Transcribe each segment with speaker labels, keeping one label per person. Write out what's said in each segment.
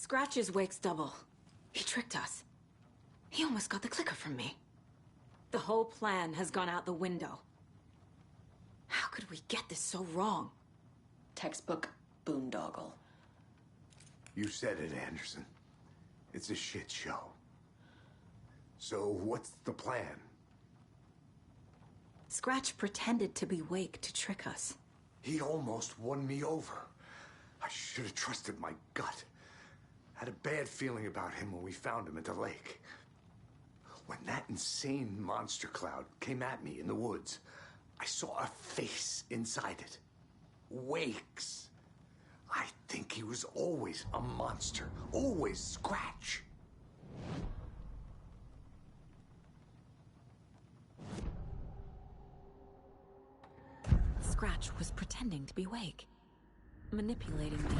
Speaker 1: Scratch is Wake's double. He tricked us. He almost got the clicker from me. The whole plan has gone out the window. How could we get this so wrong?
Speaker 2: Textbook boondoggle.
Speaker 3: You said it, Anderson. It's a shit show. So what's the plan?
Speaker 1: Scratch pretended to be Wake to trick us.
Speaker 3: He almost won me over. I should have trusted my gut. Had a bad feeling about him when we found him at the lake. When that insane monster cloud came at me in the woods, I saw a face inside it. Wake's. I think he was always a monster. Always Scratch.
Speaker 1: Scratch was pretending to be Wake. Manipulating me.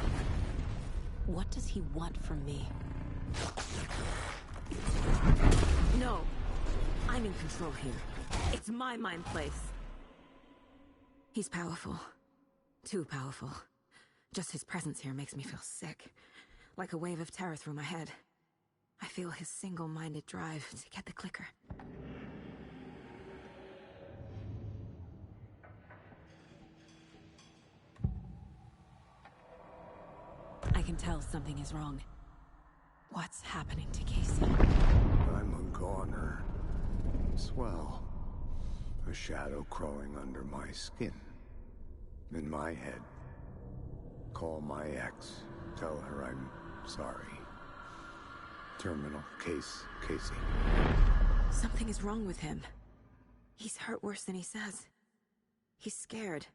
Speaker 1: What does he want from me? No. I'm in control here. It's my mind place. He's powerful. Too powerful. Just his presence here makes me feel sick. Like a wave of terror through my head. I feel his single-minded drive to get the clicker. I can tell something is wrong. What's happening to Casey?
Speaker 3: I'm a goner. Swell. A shadow crawling under my skin. In my head. Call my ex. Tell her I'm sorry. Terminal case, Casey.
Speaker 1: Something is wrong with him. He's hurt worse than he says. He's scared.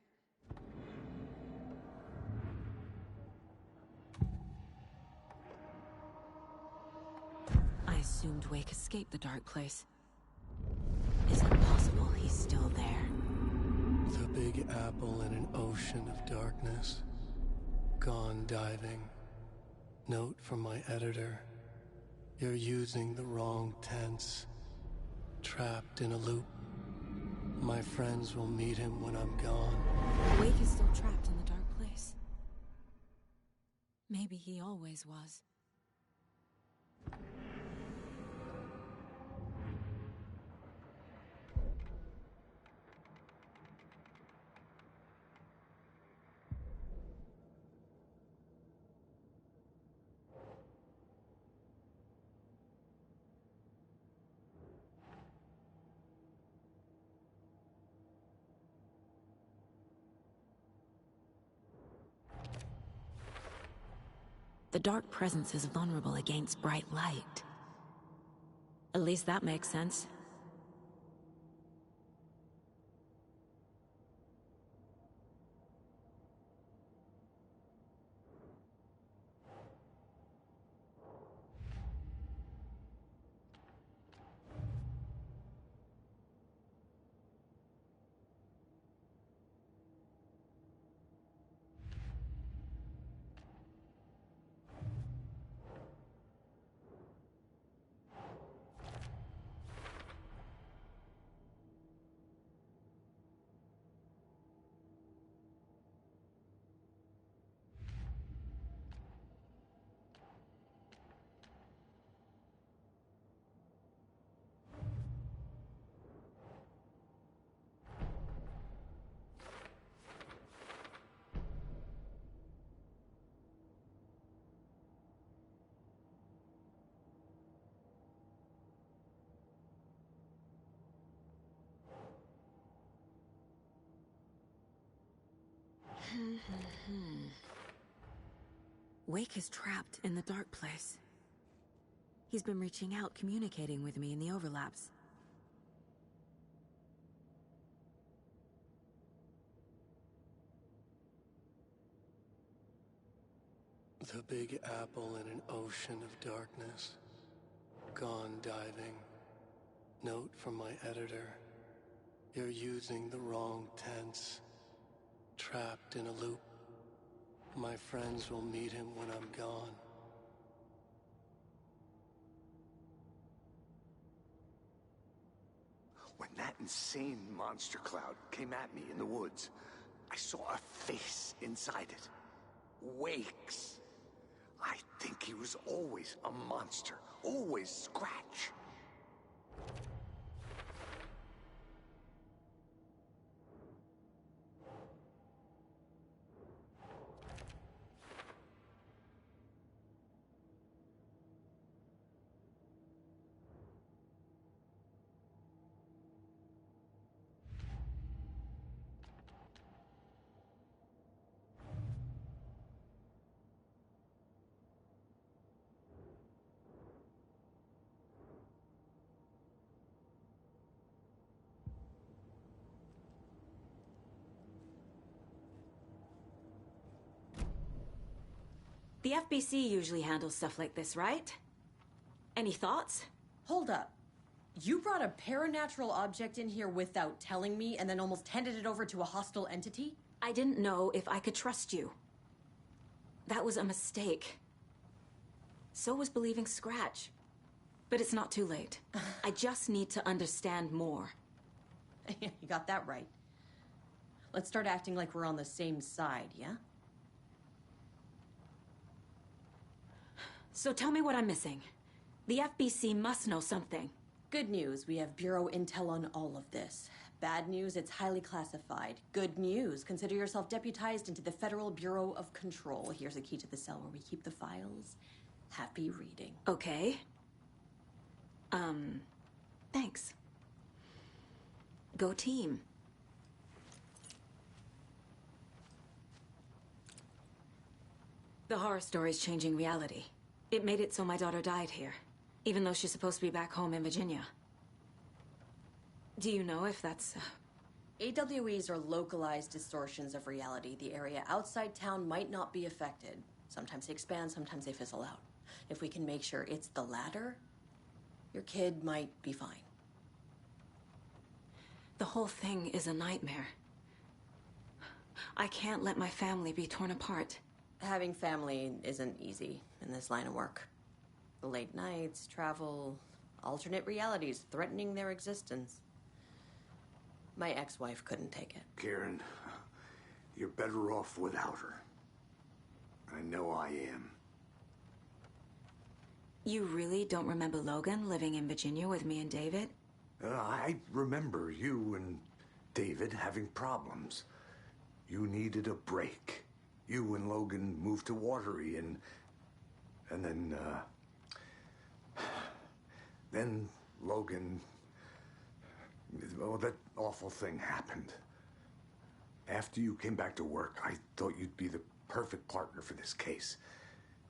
Speaker 1: I assumed Wake escaped the dark place. Is it possible he's still there?
Speaker 4: The Big Apple in an ocean of darkness. Gone diving. Note from my editor. You're using the wrong tense. Trapped in a loop. My friends will meet him when I'm gone.
Speaker 1: Wake is still trapped in the dark place. Maybe he always was. The dark presence is vulnerable against bright light. At least that makes sense. Wake is trapped in the dark place. He's been reaching out, communicating with me in the overlaps.
Speaker 4: The Big Apple in an ocean of darkness. Gone diving. Note from my editor. You're using the wrong tense. Trapped in a loop. My friends will meet him when I'm gone.
Speaker 3: When that insane monster cloud came at me in the woods, I saw a face inside it. Wake's. I think he was always a monster. Always Scratch.
Speaker 1: The FBC usually handles stuff like this, right? Any thoughts?
Speaker 2: Hold up. You brought a paranatural object in here without telling me and then almost handed it over to a hostile entity?
Speaker 1: I didn't know if I could trust you. That was a mistake. So was believing Scratch. But it's not too late. I just need to understand more.
Speaker 2: You got that right. Let's start acting like we're on the same side, yeah?
Speaker 1: So tell me what I'm missing. The FBC must know something.
Speaker 2: Good news, we have Bureau intel on all of this. Bad news, it's highly classified. Good news, consider yourself deputized into the Federal Bureau of Control. Here's a key to the cell where we keep the files. Happy reading.
Speaker 1: Okay. Thanks. Go team. The horror story's changing reality. It made it so my daughter died here, even though she's supposed to be back home in Virginia. Do you know if that's...
Speaker 2: AWEs are localized distortions of reality. The area outside town might not be affected. Sometimes they expand, sometimes they fizzle out. If we can make sure it's the latter, your kid might be fine.
Speaker 1: The whole thing is a nightmare. I can't let my family be torn apart.
Speaker 2: Having family isn't easy in this line of work. The late nights, travel, alternate realities threatening their existence. My ex-wife couldn't take it.
Speaker 3: Karen, you're better off without her. I know I am.
Speaker 1: You really don't remember Logan living in Virginia with me and David?
Speaker 3: I remember you and David having problems. You needed a break. You and Logan moved to Watery and then Logan, well, that awful thing happened. After you came back to work, I thought you'd be the perfect partner for this case,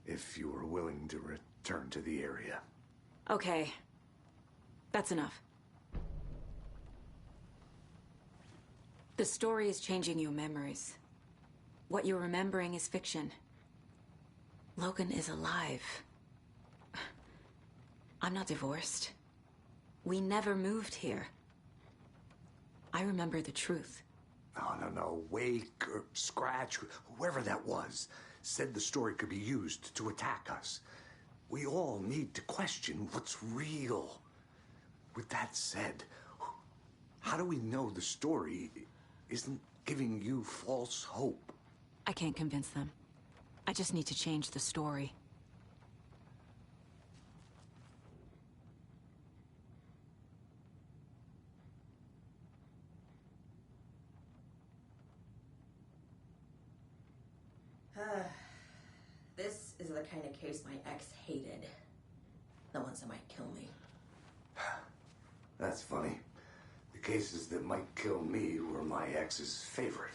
Speaker 3: if you were willing to return to the area.
Speaker 1: Okay. That's enough. The story is changing your memories. What you're remembering is fiction. Logan is alive. I'm not divorced. We never moved here. I remember the truth.
Speaker 3: No. Wake or Scratch, whoever that was, said the story could be used to attack us. We all need to question what's real. With that said, how do we know the story isn't giving you false hope?
Speaker 1: I can't convince them. I just need to change the story.
Speaker 2: This is the kind of case my ex hated. The ones that might kill me.
Speaker 3: That's funny. The cases that might kill me were my ex's favorite.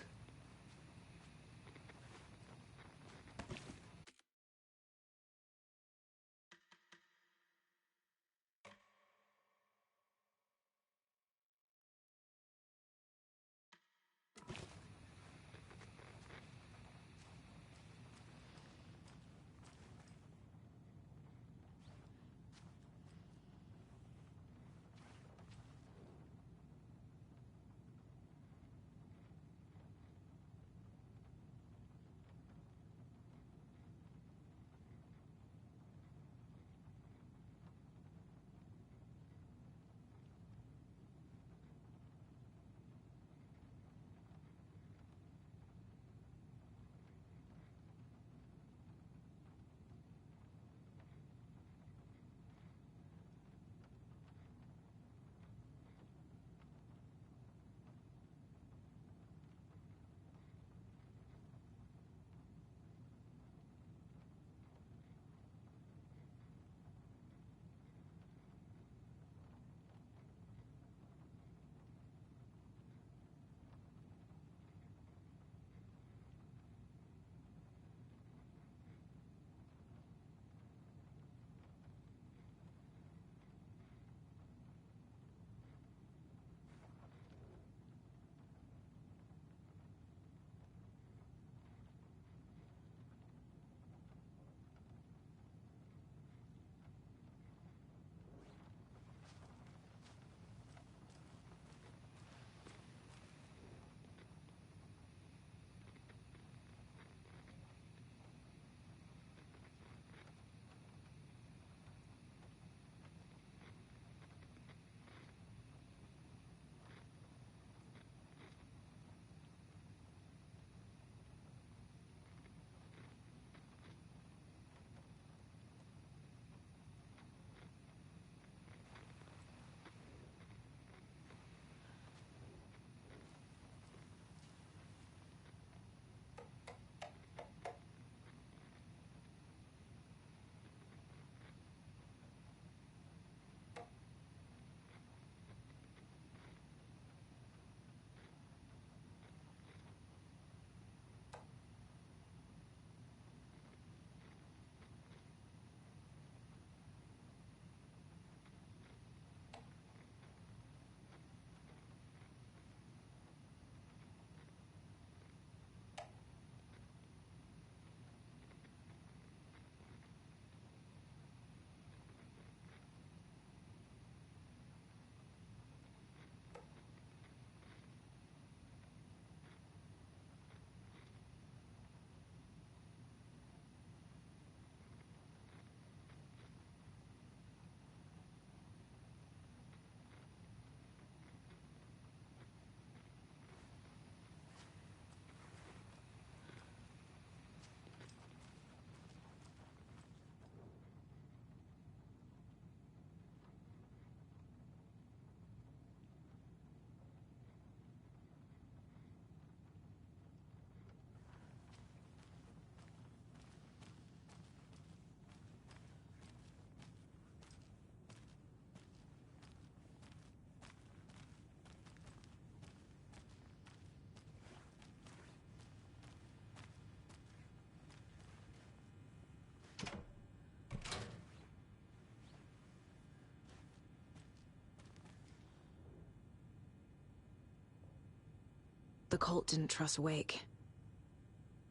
Speaker 1: The cult didn't trust Wake.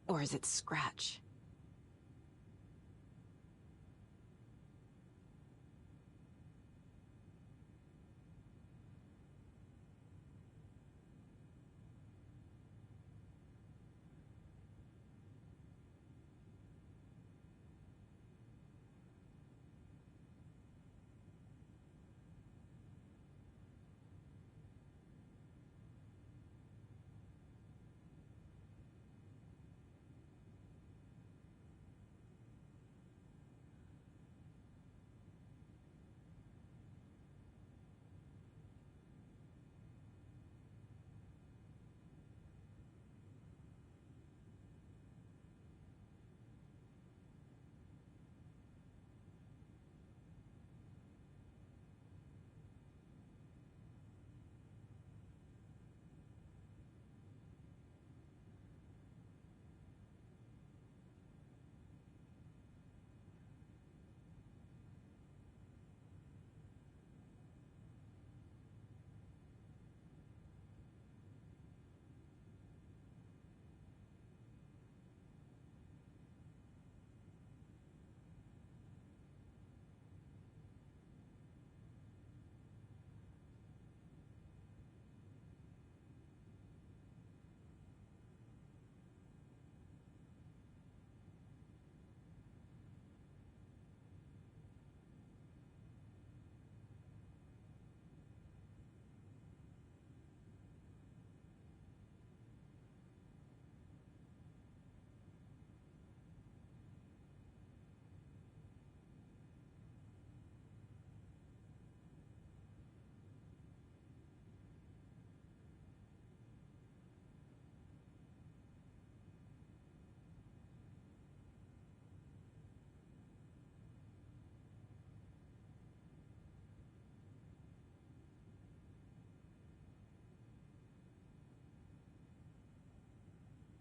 Speaker 1: Or is it Scratch?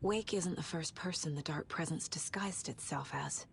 Speaker 1: Wake isn't the first person the Dark Presence disguised itself as.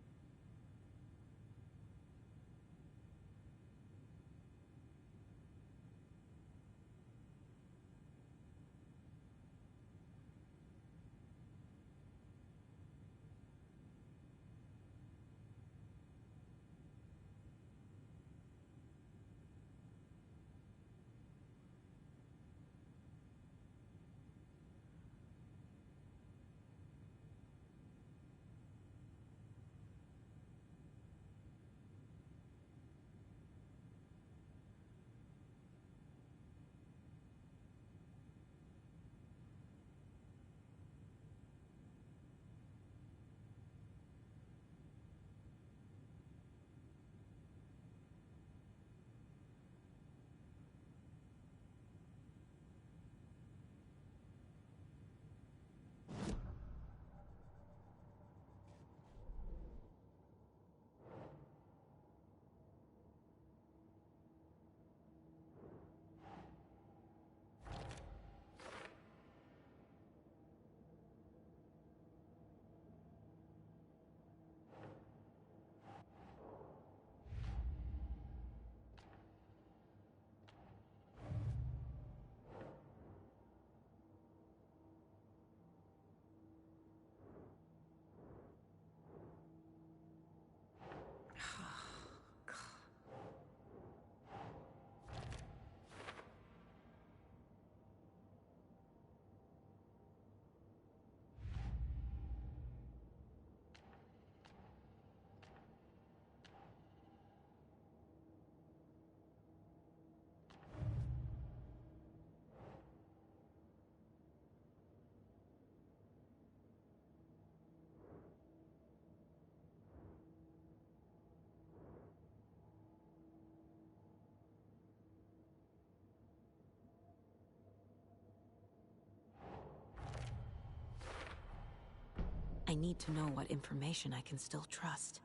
Speaker 1: I need to know what information I can still trust.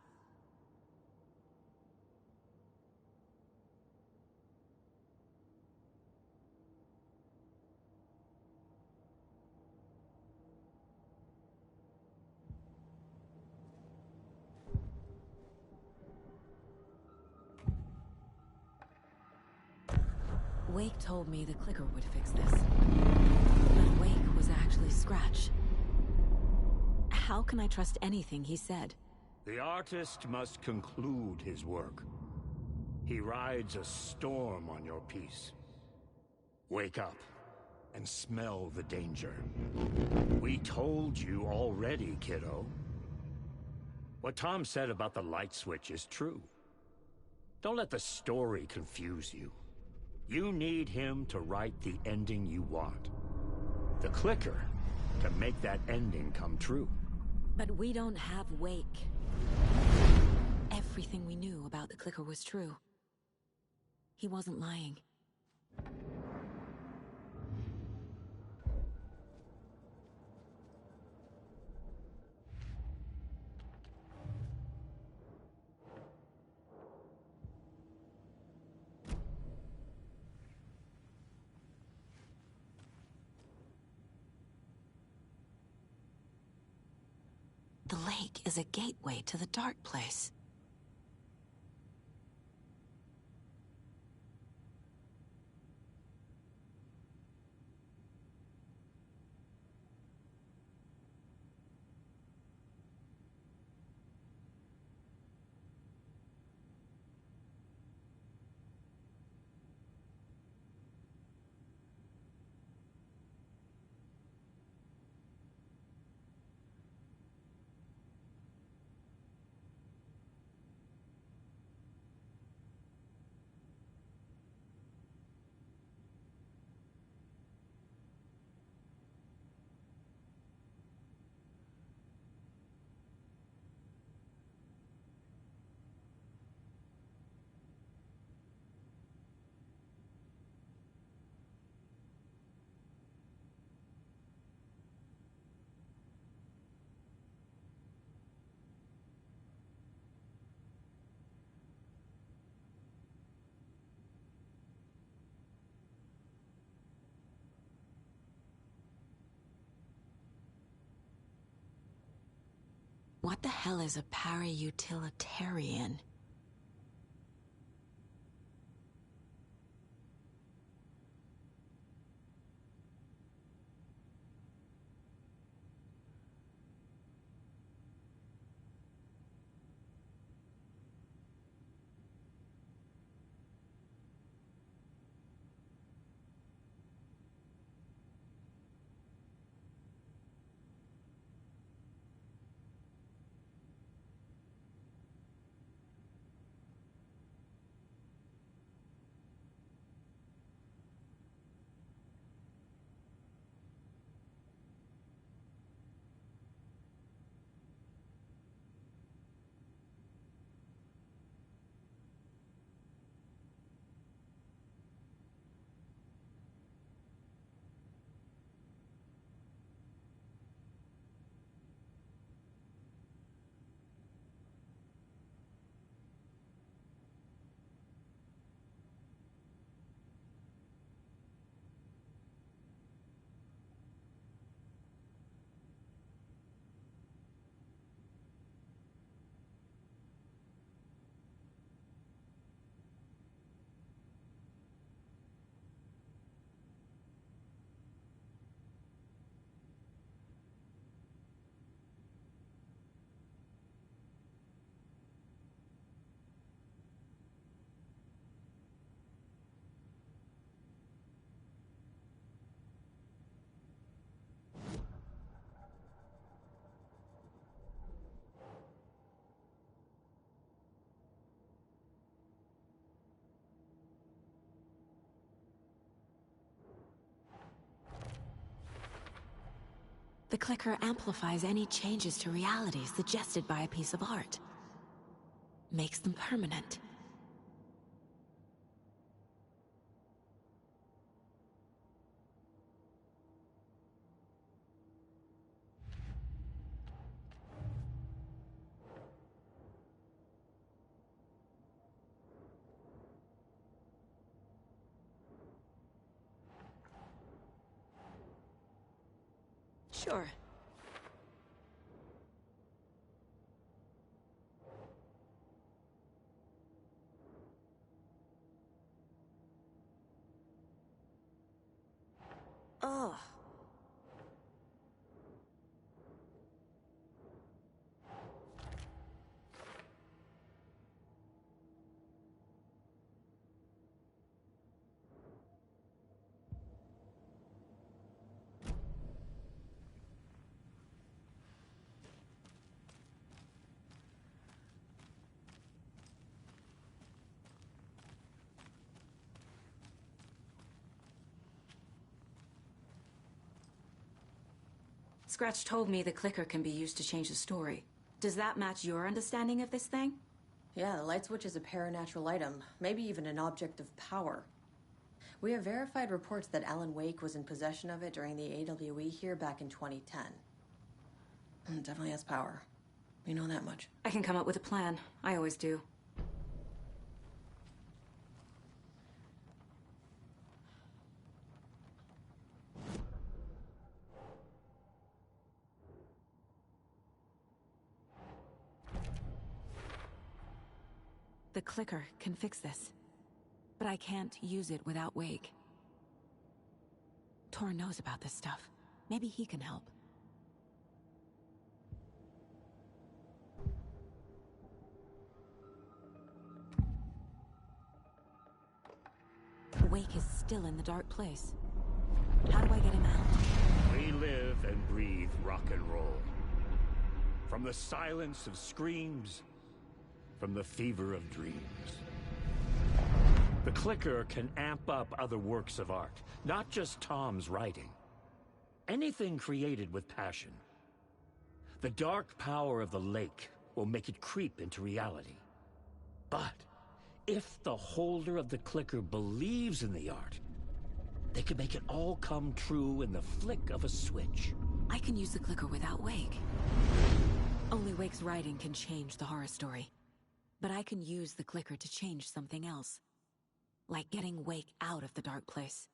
Speaker 1: Wake told me the clicker would fix this. But wake was actually Scratch. How can I trust anything he said?
Speaker 5: The artist must conclude his work. He rides a storm on your peace. Wake up and smell the danger. We told you already, kiddo. What Tom said about the light switch is true. Don't let the story confuse you. You need him to write the ending you want. The clicker to make that ending come true.
Speaker 1: But we don't have Wake. Everything we knew about the clicker was true. He wasn't lying. The lake is a gateway to the dark place. What the hell is a para-utilitarian? The clicker amplifies any changes to reality suggested by a piece of art. Makes them permanent. Sure. Ugh. Scratch told me the clicker can be used to change the story. Does that match your understanding of this thing?
Speaker 2: Yeah, the light switch is a paranatural item, maybe even an object of power. We have verified reports that Alan Wake was in possession of it during the AWE here back in 2010. It definitely has power. We know that much.
Speaker 1: I can come up with a plan. I always do. The clicker can fix this. But I can't use it without Wake. Tor knows about this stuff. Maybe he can help. Wake is still in the dark place. How do I get him out?
Speaker 5: We live and breathe rock and roll. From the silence of screams, from the fever of dreams. The clicker can amp up other works of art, not just Tom's writing. Anything created with passion. The dark power of the lake will make it creep into reality. But if the holder of the clicker believes in the art, they can make it all come true in the flick of a switch.
Speaker 1: I can use the clicker without Wake. Only Wake's writing can change the horror story. But I can use the clicker to change something else. Like getting Wake out of the dark place.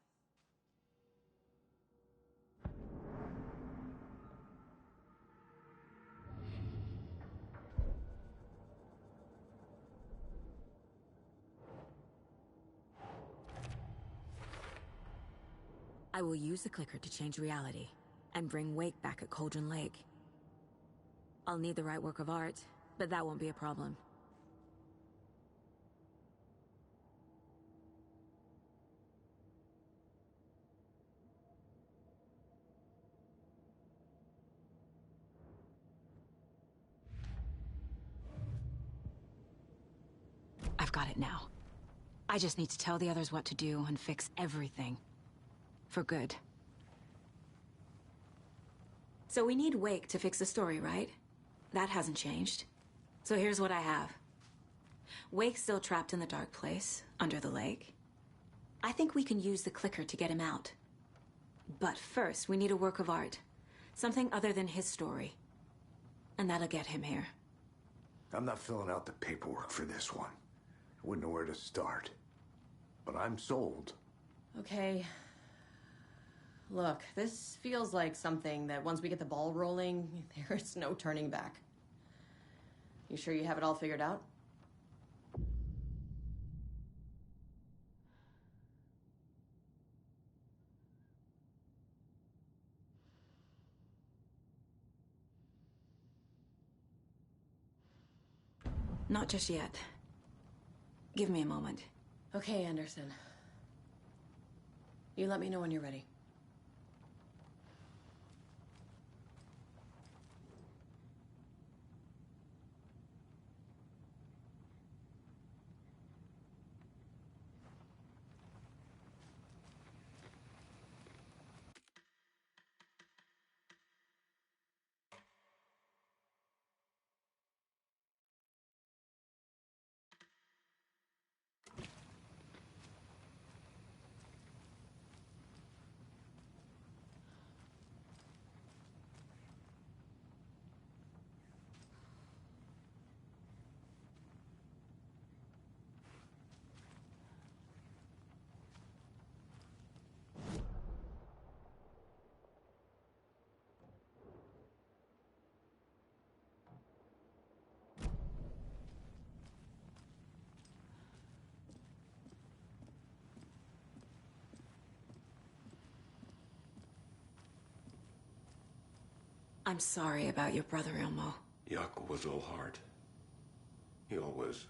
Speaker 1: I will use the clicker to change reality, and bring Wake back at Cauldron Lake. I'll need the right work of art, but that won't be a problem. I've got it now. I just need to tell the others what to do and fix everything. For good. So we need Wake to fix the story, right? That hasn't changed. So here's what I have. Wake's still trapped in the dark place, under the lake. I think we can use the clicker to get him out. But first, we need a work of art. Something other than his story. And that'll get him here.
Speaker 3: I'm not filling out the paperwork for this one. I wouldn't know where to start. But I'm sold.
Speaker 2: Okay. Look, this feels like something that once we get the ball rolling, there is no turning back. You sure you have it all figured out?
Speaker 1: Not just yet. Give me a moment.
Speaker 2: Okay, Anderson. You let me know when you're ready.
Speaker 1: I'm sorry about your brother, Ilmo.
Speaker 6: Jaakko was all heart. He always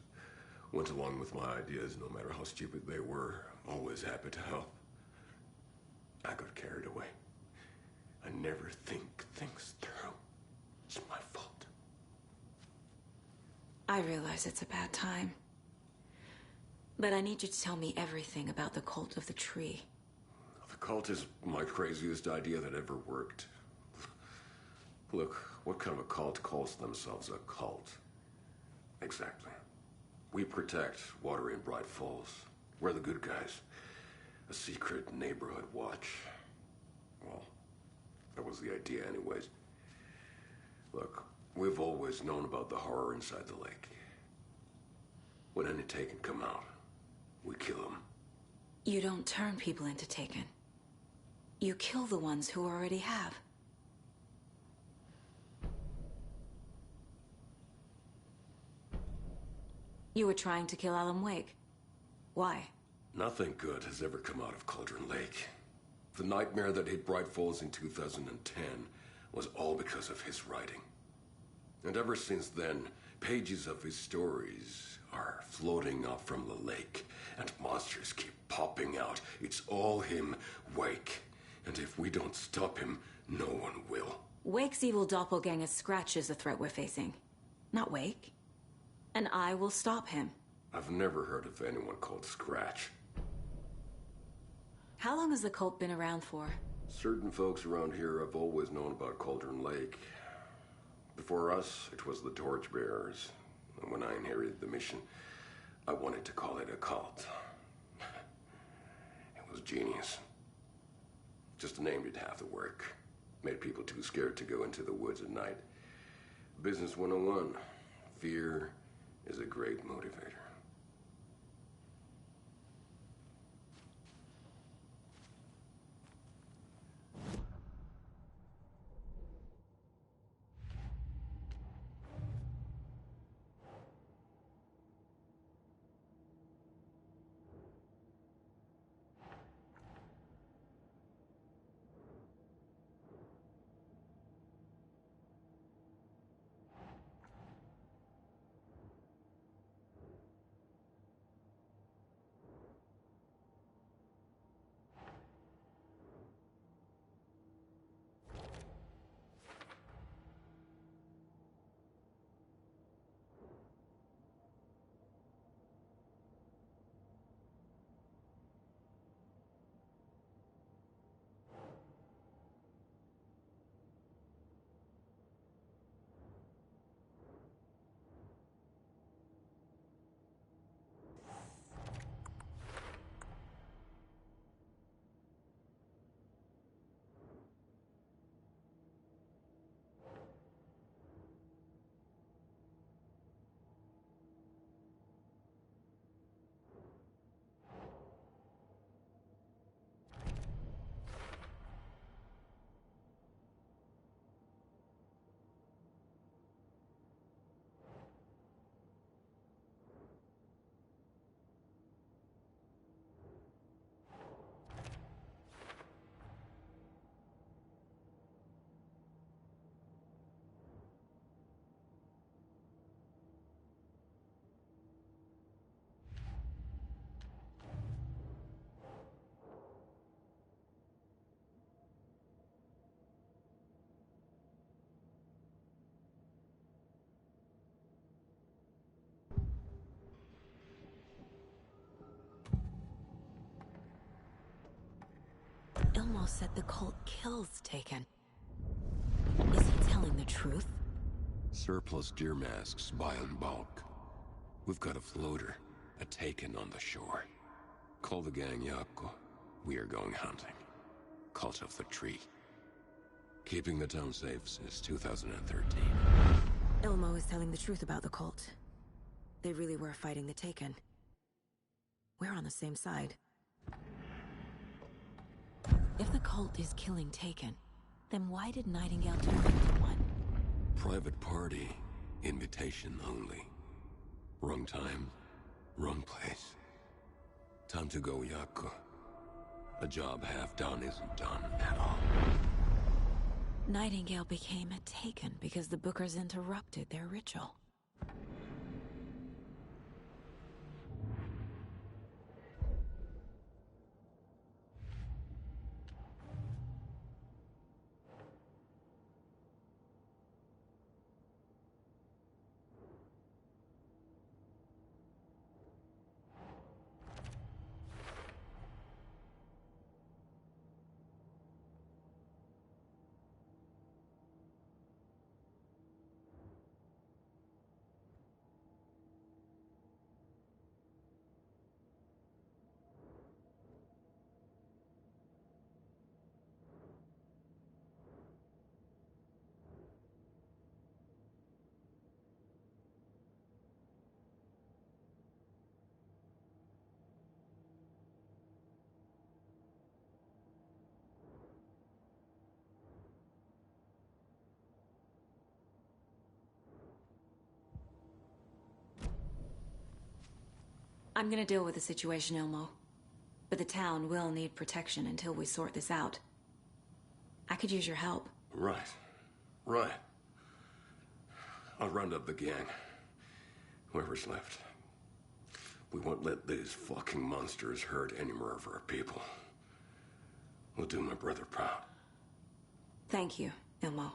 Speaker 6: went along with my ideas, no matter how stupid they were. Always happy to help. I got carried away. I never think things through. It's my fault.
Speaker 1: I realize it's a bad time. But I need you to tell me everything about the Cult of the Tree.
Speaker 6: The cult is my craziest idea that ever worked. Look, what kind of a cult calls themselves a cult? Exactly. We protect Water in Bright Falls. We're the good guys. A secret neighborhood watch. Well, that was the idea anyways. Look, we've always known about the horror inside the lake. When any Taken come out, we kill them.
Speaker 1: You don't turn people into Taken. You kill the ones who already have. You were trying to kill Alan Wake. Why?
Speaker 6: Nothing good has ever come out of Cauldron Lake. The nightmare that hit Bright Falls in 2010 was all because of his writing. And ever since then, pages of his stories are floating up from the lake, and monsters keep popping out. It's all him, Wake. And if we don't stop him, no one will.
Speaker 1: Wake's evil doppelganger Scratch is the threat we're facing, not Wake. And I will stop him.
Speaker 6: I've never heard of anyone called Scratch.
Speaker 1: How long has the cult been around for?
Speaker 6: Certain folks around here have always known about Cauldron Lake. Before us, it was the Torchbearers. And when I inherited the mission, I wanted to call it a cult. It was genius. Just named it half the work. Made people too scared to go into the woods at night. Business 101. Fear is a great motivator.
Speaker 1: Ilmo said the cult kills Taken. Is he telling the truth?
Speaker 6: Surplus deer masks buy in bulk. We've got a floater, a Taken on the shore. Call the gang Yako. We are going hunting. Cult of the Tree. Keeping the town safe since 2013.
Speaker 1: Ilmo is telling the truth about the cult. They really were fighting the Taken. We're on the same side. If the cult is killing Taken, then why did Nightingale turn into one?
Speaker 6: Private party. Invitation only. Wrong time, wrong place. Time to go, Yako. A job half done isn't done at all.
Speaker 1: Nightingale became a Taken because the Bookers interrupted their ritual. I'm gonna deal with the situation, Ilmo. But the town will need protection until we sort this out. I could use your help.
Speaker 6: Right. Right. I'll round up the gang. Whoever's left. We won't let these fucking monsters hurt any more of our people. We'll do my brother proud.
Speaker 1: Thank you, Ilmo.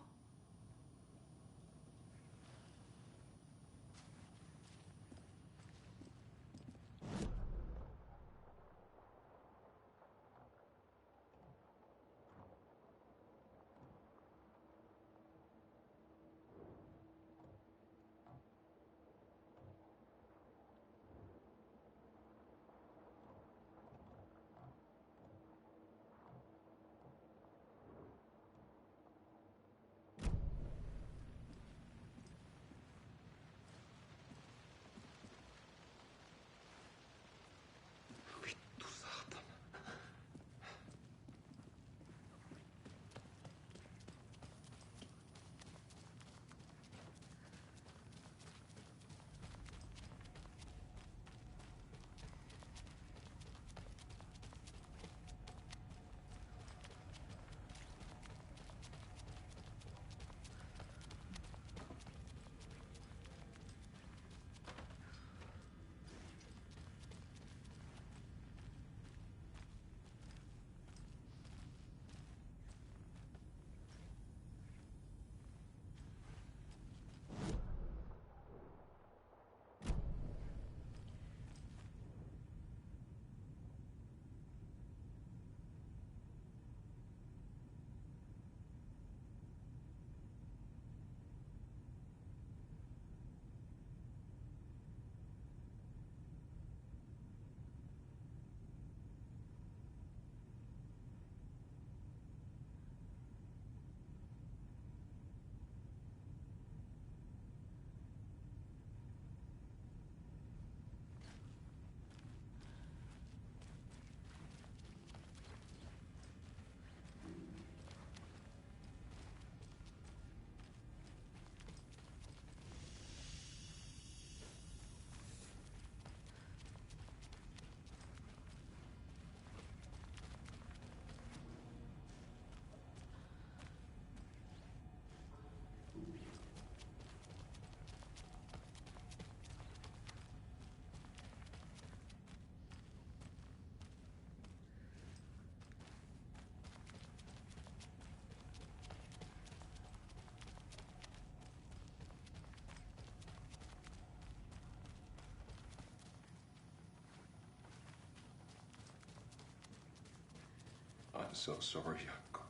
Speaker 6: I'm so sorry, Yako.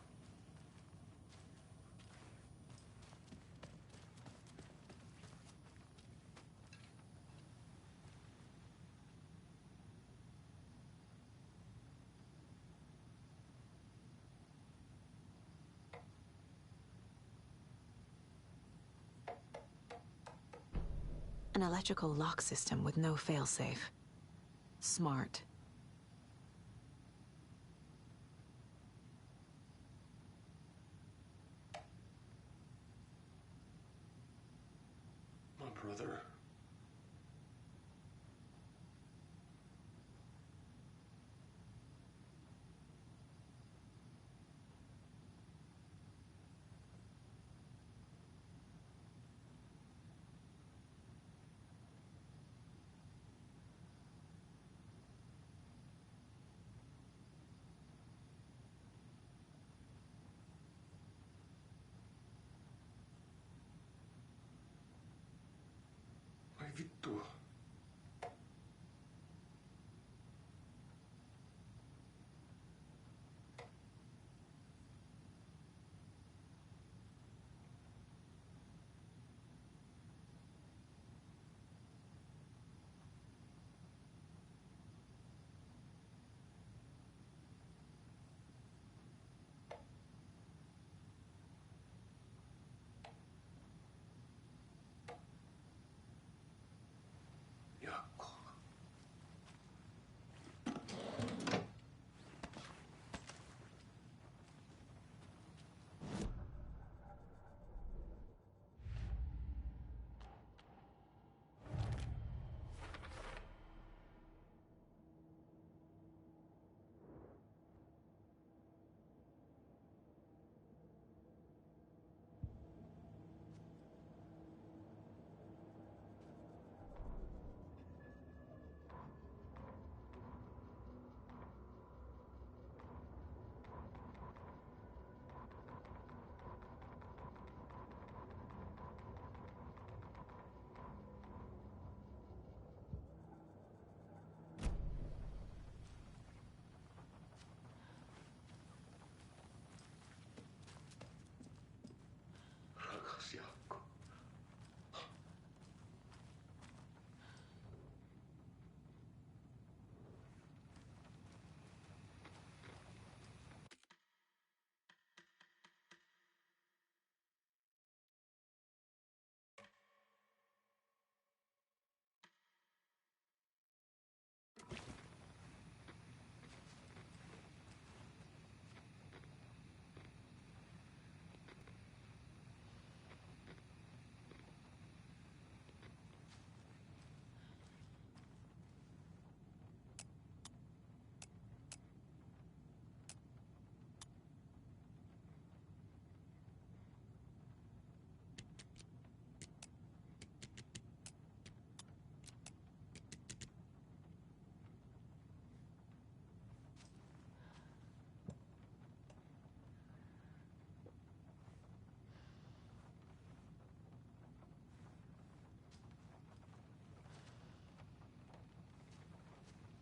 Speaker 1: An electrical lock system with no failsafe. Smart.
Speaker 6: My brother. Vai vittu.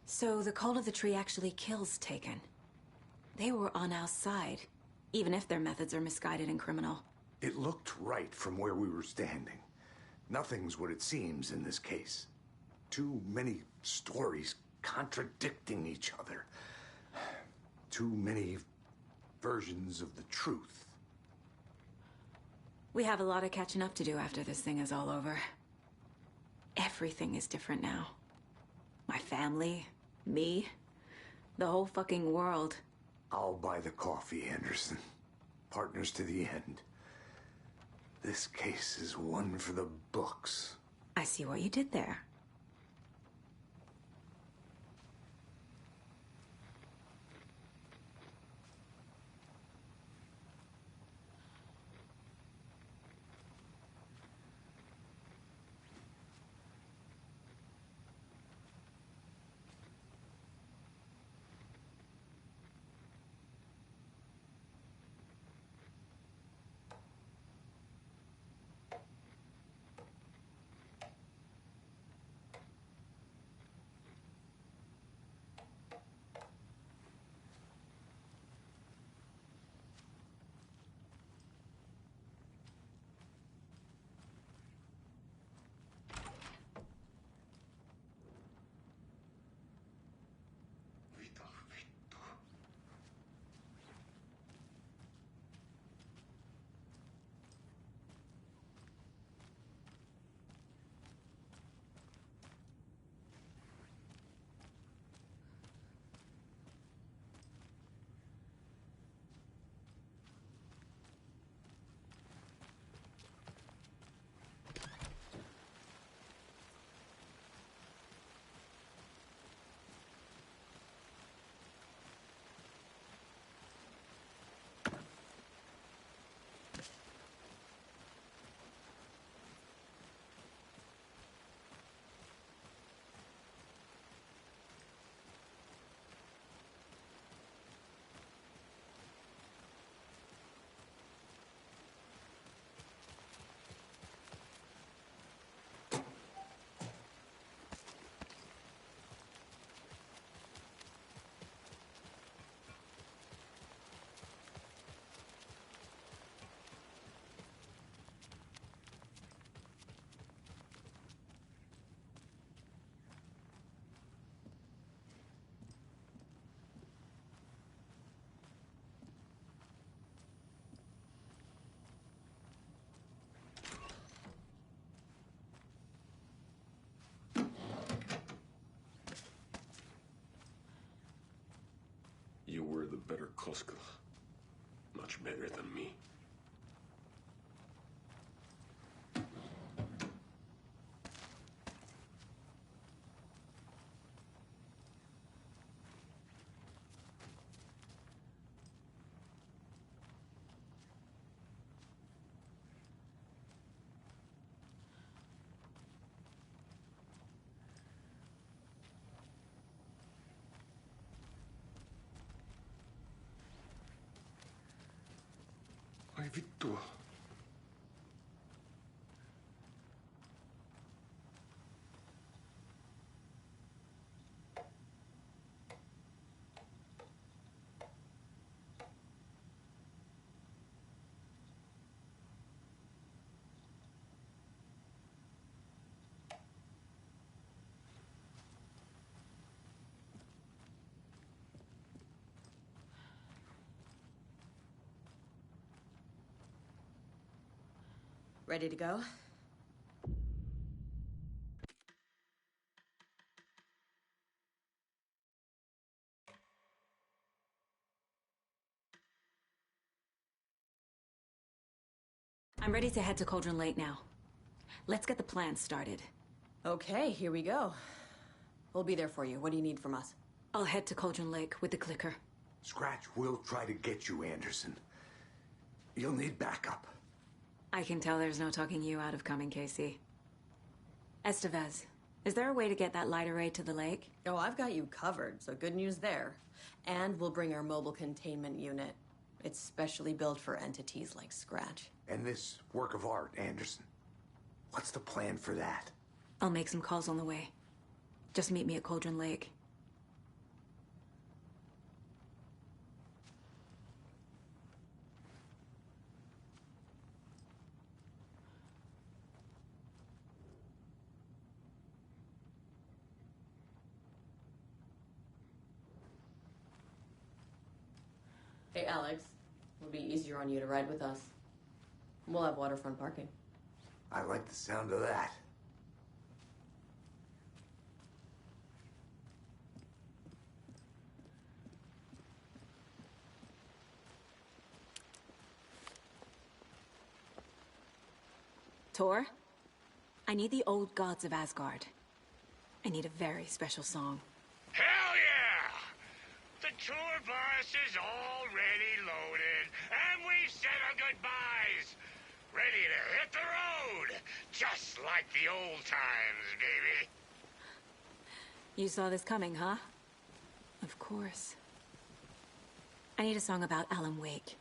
Speaker 1: So the Cult of the Tree actually kills Taken. They were on our side, even if their methods are misguided and criminal.
Speaker 3: It looked right from where we were standing. Nothing's what it seems in this case. Too many stories contradicting each other. Too many versions of the truth.
Speaker 1: We have a lot of catching up to do after this thing is all over. Everything is different now. My family, me, the whole fucking world.
Speaker 3: I'll buy the coffee, Anderson. Partners to the end. This case is one for the books.
Speaker 1: I see what you did there.
Speaker 6: You were the better Koska. Much better than me. Ai vittua.
Speaker 2: Ready to go?
Speaker 1: I'm ready to head to Cauldron Lake now. Let's get the plan started.
Speaker 2: Okay, here we go. We'll be there for you. What do you need from us?
Speaker 1: I'll head to Cauldron Lake with the clicker.
Speaker 3: Scratch will try to get you, Anderson. You'll need backup.
Speaker 1: I can tell there's no talking you out of coming, Casey. Estevez, is there a way to get that light array to the lake?
Speaker 2: Oh, I've got you covered, so good news there. And we'll bring our mobile containment unit. It's specially built for entities like Scratch.
Speaker 3: And this work of art, Anderson. What's the plan for that?
Speaker 1: I'll make some calls on the way. Just meet me at Cauldron Lake.
Speaker 2: Hey, Alex. It'll be easier on you to ride with us. We'll have waterfront parking.
Speaker 3: I like the sound of that.
Speaker 1: Tor, I need the old gods of Asgard. I need a very special song.
Speaker 5: Hell yeah! The tour bus is already loaded, and we've said our goodbyes. Ready to hit the road, just like the old times, baby.
Speaker 1: You saw this coming, huh? Of course. I need a song about Alan Wake.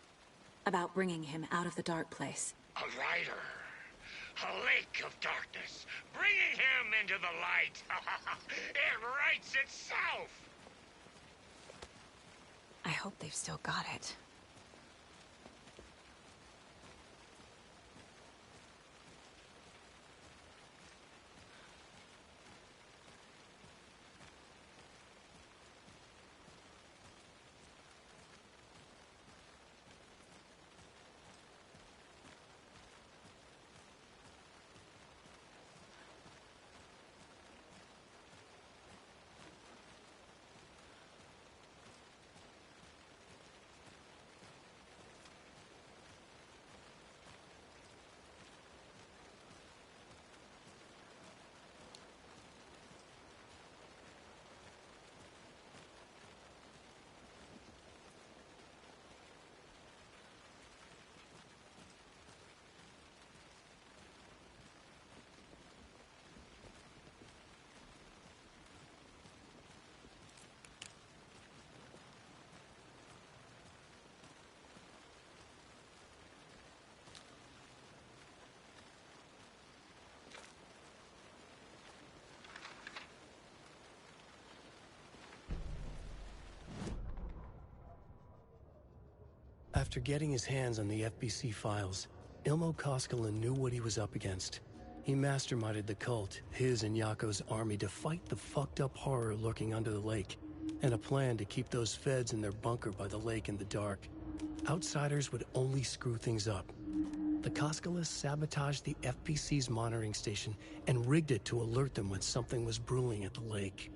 Speaker 1: About bringing him out of the dark place.
Speaker 5: A rider. A lake of darkness, bringing him into the light. It writes itself.
Speaker 1: I hope they've still got it.
Speaker 4: After getting his hands on the FBC files, Ilmo Koskinen knew what he was up against. He masterminded the cult, his and Yako's army, to fight the fucked up horror lurking under the lake, and a plan to keep those feds in their bunker by the lake in the dark. Outsiders would only screw things up. The Koskinen sabotaged the FBC's monitoring station and rigged it to alert them when something was brewing at the lake.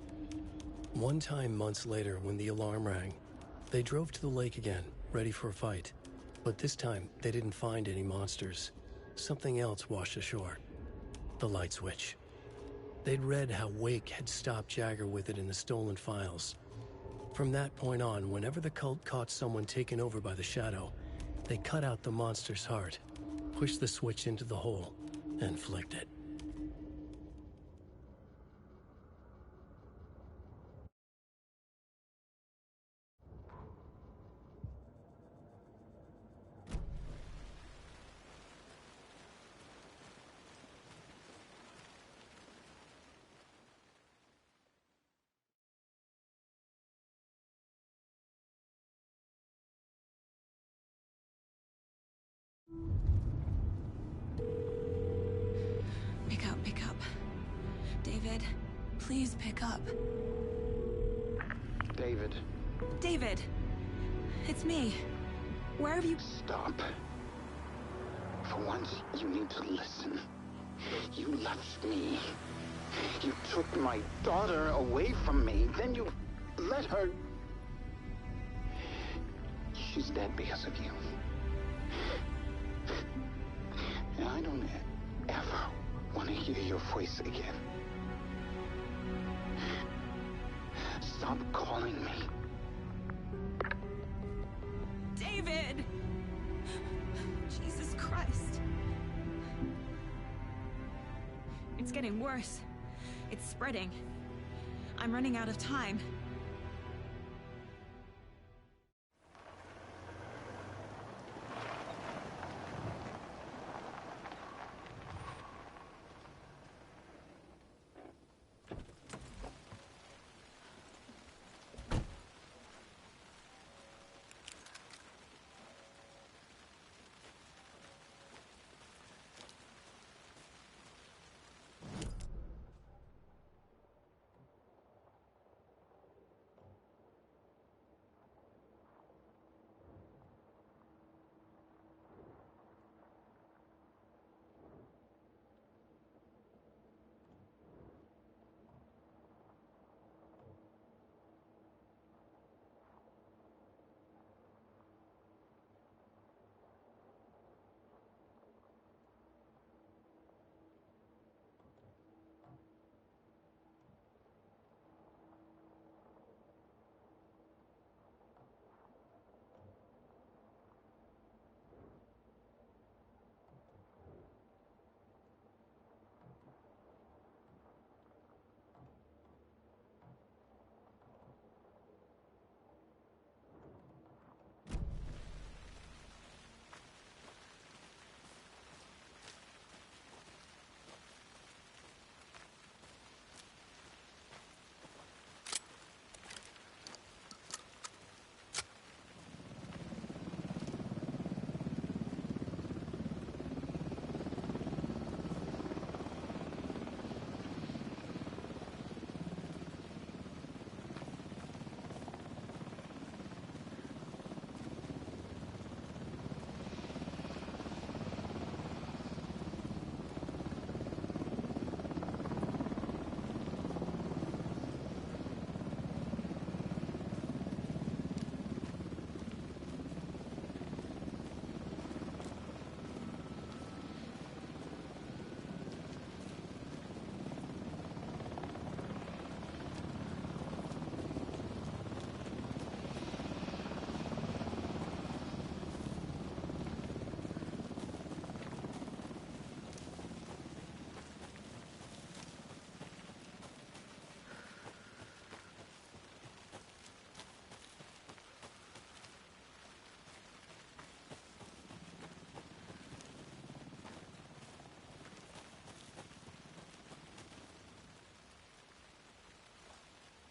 Speaker 4: One time months later, when the alarm rang, they drove to the lake again, ready for a fight. But this time, they didn't find any monsters. Something else washed ashore. The light switch. They'd read how Wake had stopped Jagger with it in the stolen files. From that point on, whenever the cult caught someone taken over by the Shadow, they cut out the monster's heart, pushed the switch into the hole, and flicked it.
Speaker 1: Pick up. David, please pick up.
Speaker 7: David.
Speaker 1: David! It's me. Where have you...
Speaker 7: Stop. For once, you need to listen. You left me. You took my daughter away from me. Then you let her... She's dead because of you. And I don't ever want to hear your voice again. Stop calling me.
Speaker 1: David! Jesus Christ. It's getting worse. It's spreading. I'm running out of time.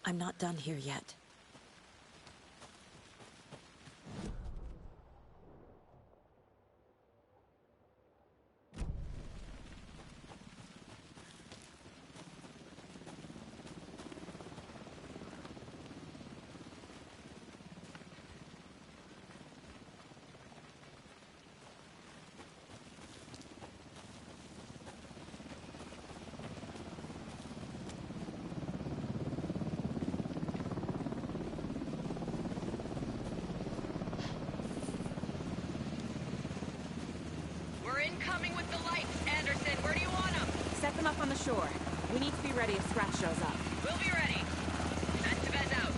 Speaker 1: I'm not done here yet.
Speaker 8: We're incoming with the lights, Anderson. Where do you want them?
Speaker 1: Set them up on the shore. We need to be ready if Scratch shows up.
Speaker 8: We'll be ready. Estevez out.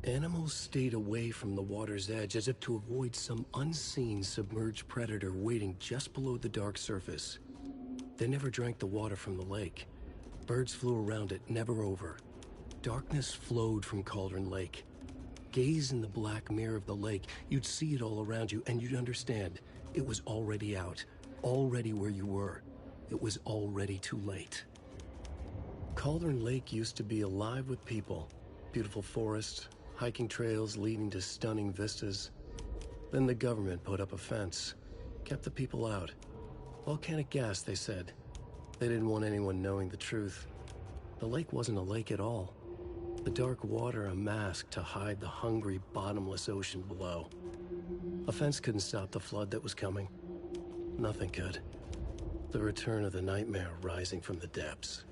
Speaker 4: Animals stayed away from the water's edge as if to avoid some unseen submerged predator waiting just below the dark surface. They never drank the water from the lake. Birds flew around it, never over. Darkness flowed from Cauldron Lake. Gaze in the black mirror of the lake, you'd see it all around you, and you'd understand. It was already out, already where you were. It was already too late. Cauldron Lake used to be alive with people. Beautiful forests, hiking trails leading to stunning vistas. Then the government put up a fence, kept the people out. Volcanic gas, they said. They didn't want anyone knowing the truth. The lake wasn't a lake at all. The dark water a mask to hide the hungry, bottomless ocean below. A fence couldn't stop the flood that was coming. Nothing could. The return of the nightmare rising from the depths.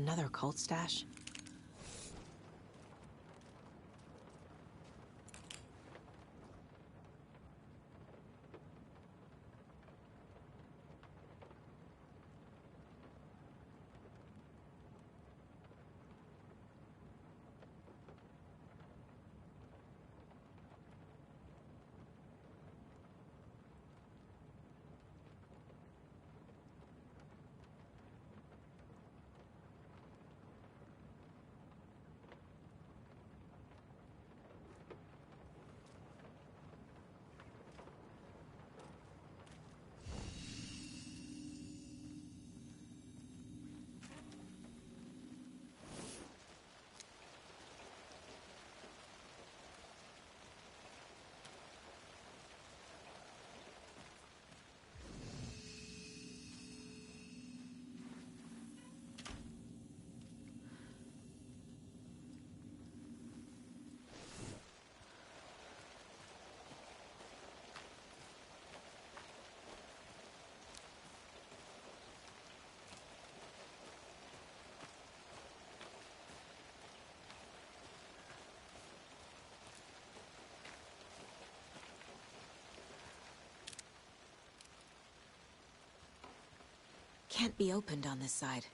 Speaker 1: Another cult stash? Can't be opened on this side.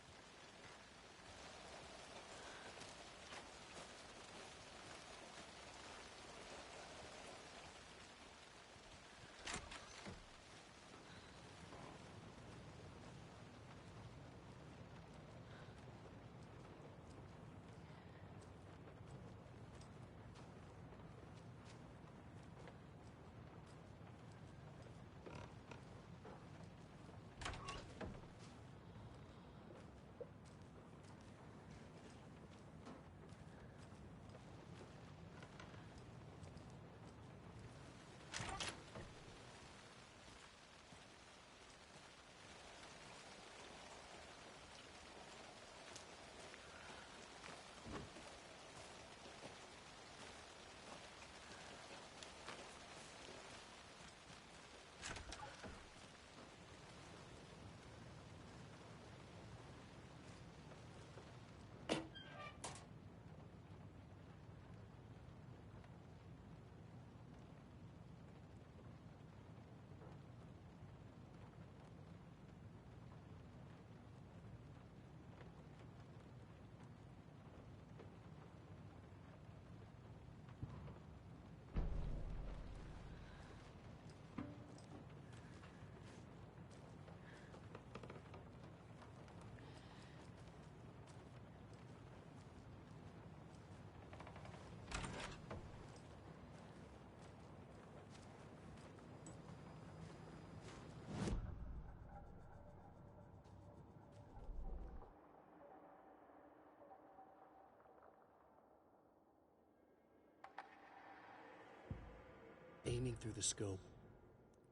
Speaker 4: Aiming through the scope,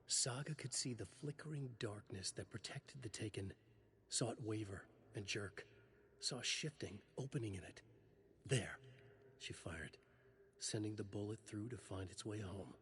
Speaker 4: Saga could see the flickering darkness that protected the Taken, saw it waver and jerk, saw a shifting, opening in it. There, she fired, sending the bullet through to find its way home.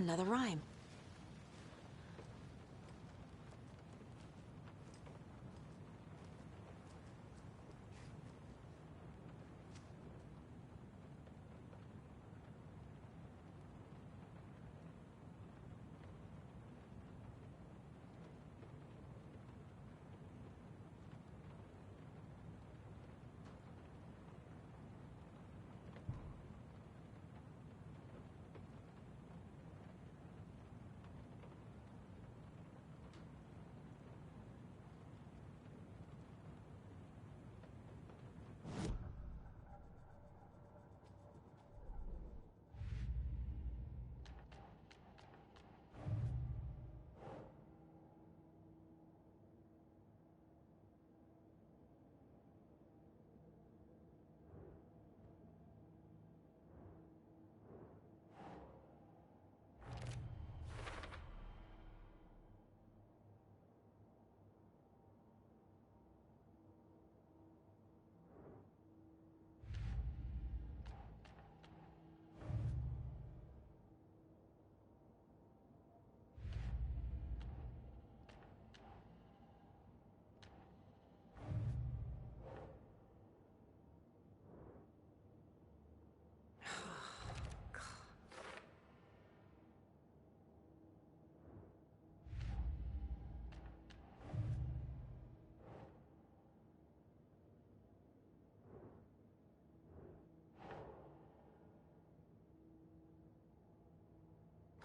Speaker 1: Another rhyme.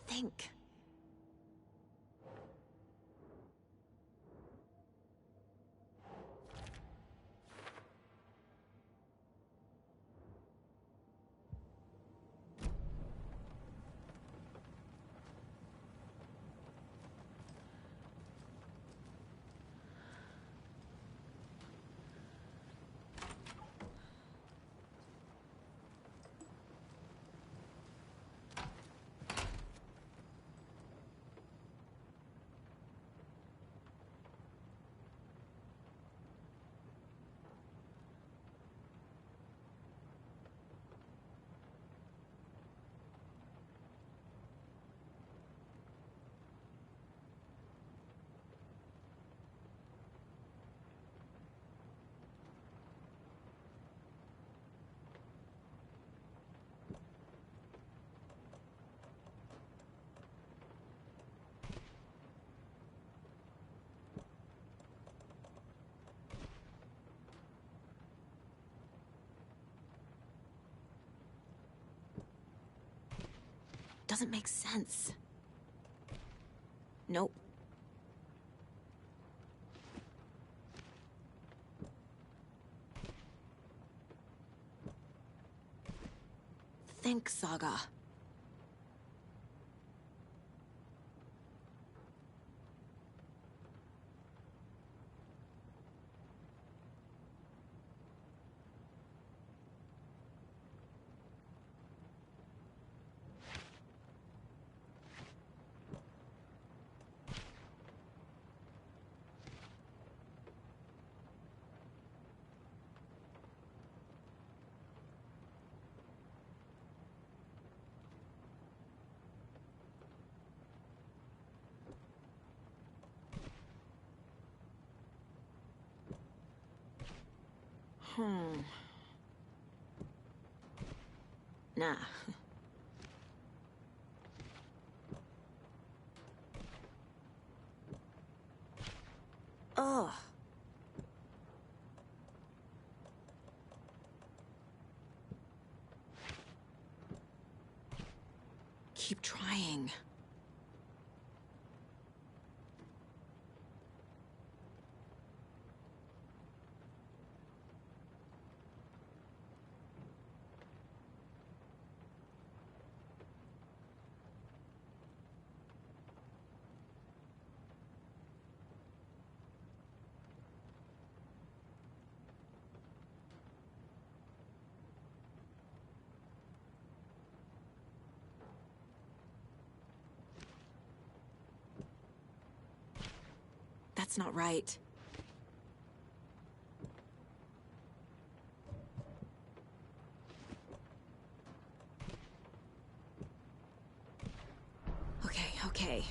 Speaker 1: Think. Doesn't make sense. Nope. Think, Saga. Nah. Ugh. Keep trying. That's not right. Okay.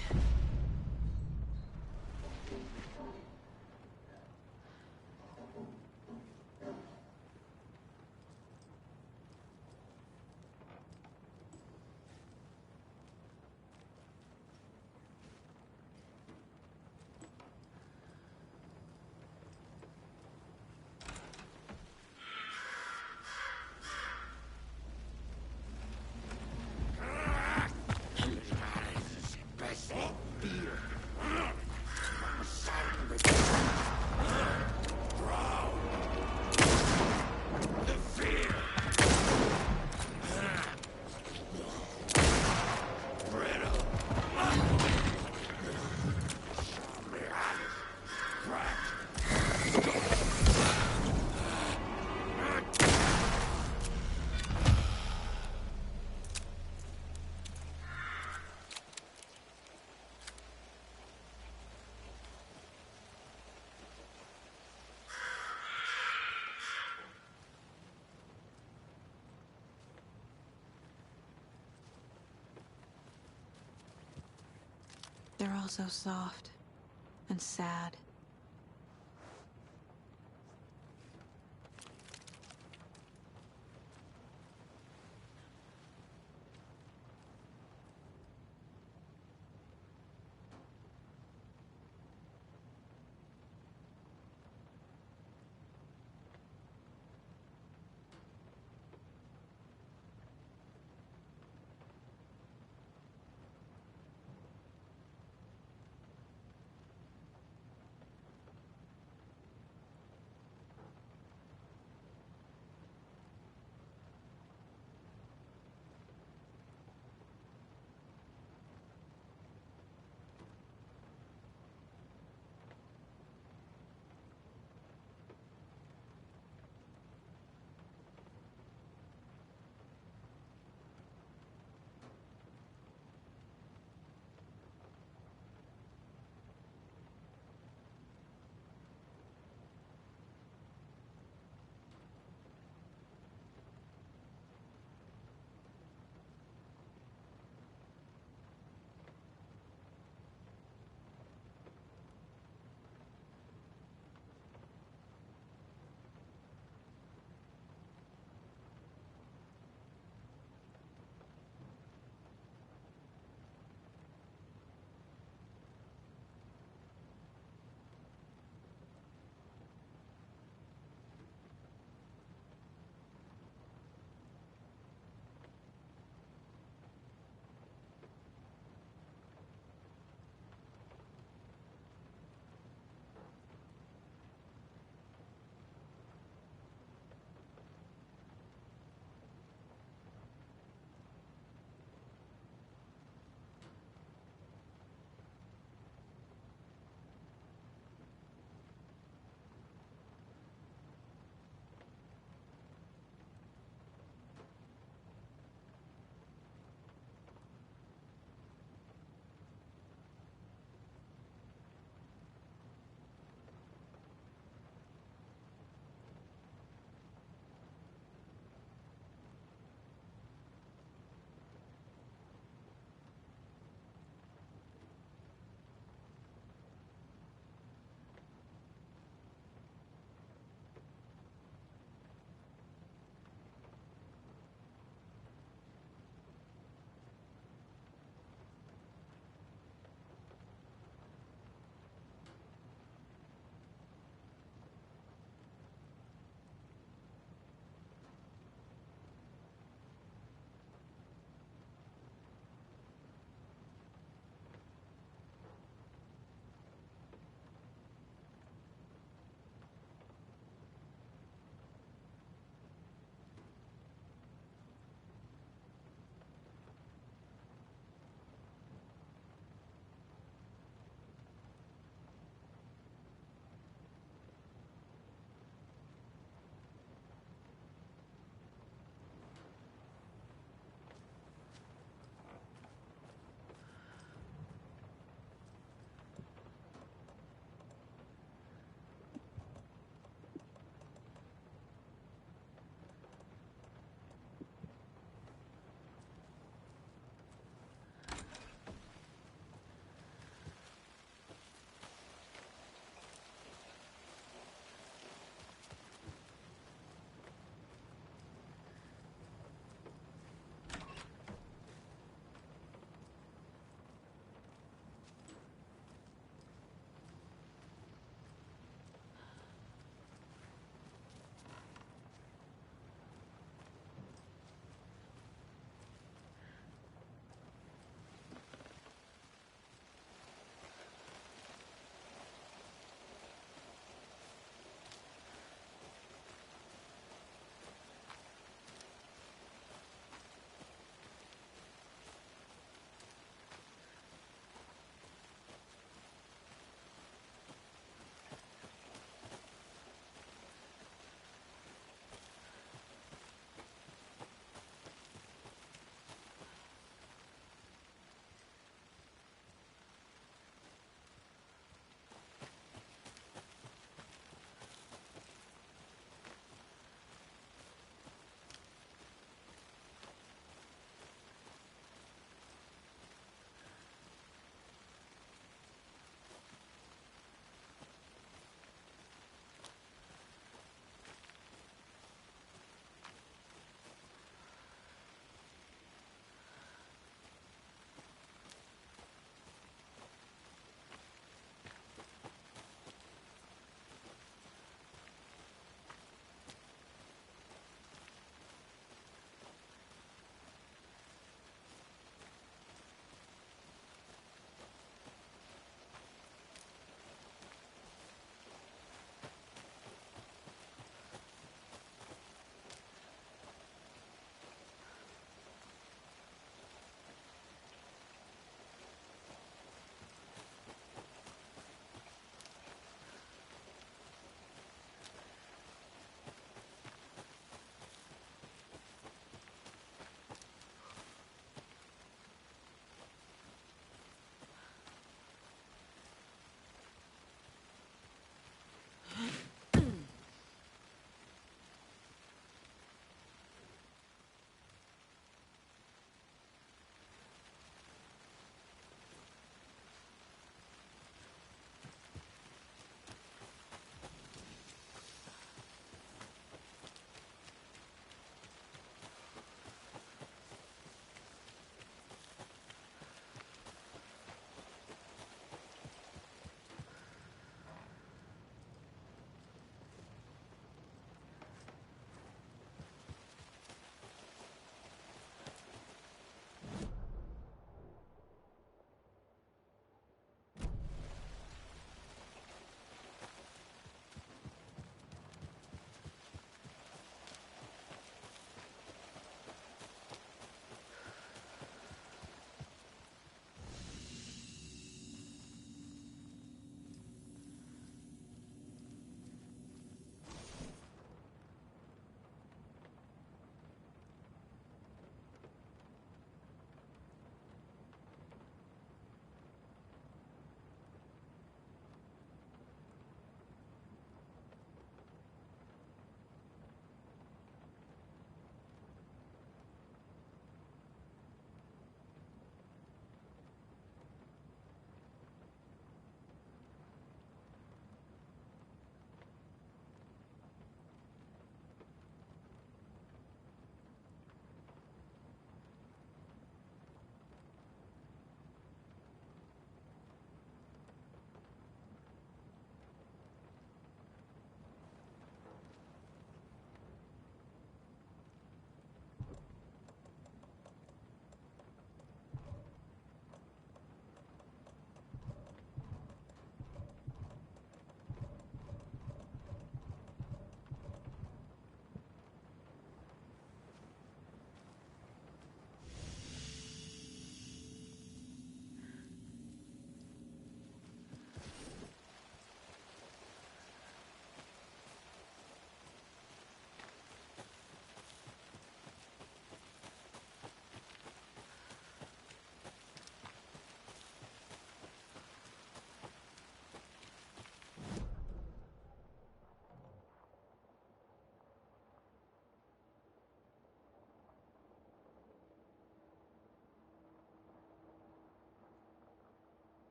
Speaker 1: They're all so soft and sad.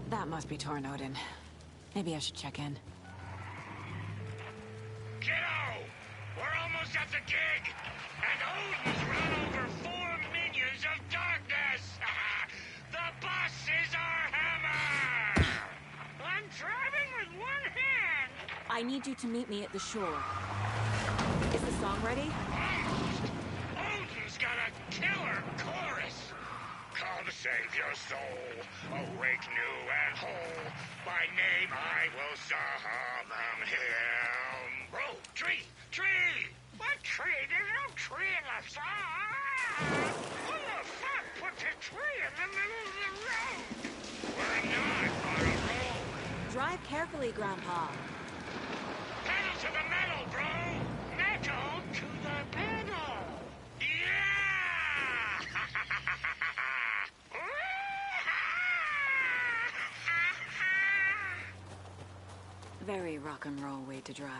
Speaker 1: That must be Tornodin. Maybe I should check in.
Speaker 5: Kiddo! We're almost at the gig! And Odin's run over 4 minions of darkness! The bus is our hammer! I'm driving with one hand!
Speaker 1: I need you to meet me at the shore. Is the song ready?
Speaker 5: Almost! Odin's got a killer chorus! Come save your soul, awake new and whole. By name I will summon him. Bro, tree! Tree! What tree? There's no tree in the song! Who the fuck put the tree in the middle of the road? We're not on a road!
Speaker 1: Drive carefully, Grandpa.
Speaker 5: Pedal to the metal, bro! Metal to the pedal! Yeah!
Speaker 1: Very rock and roll way to drive.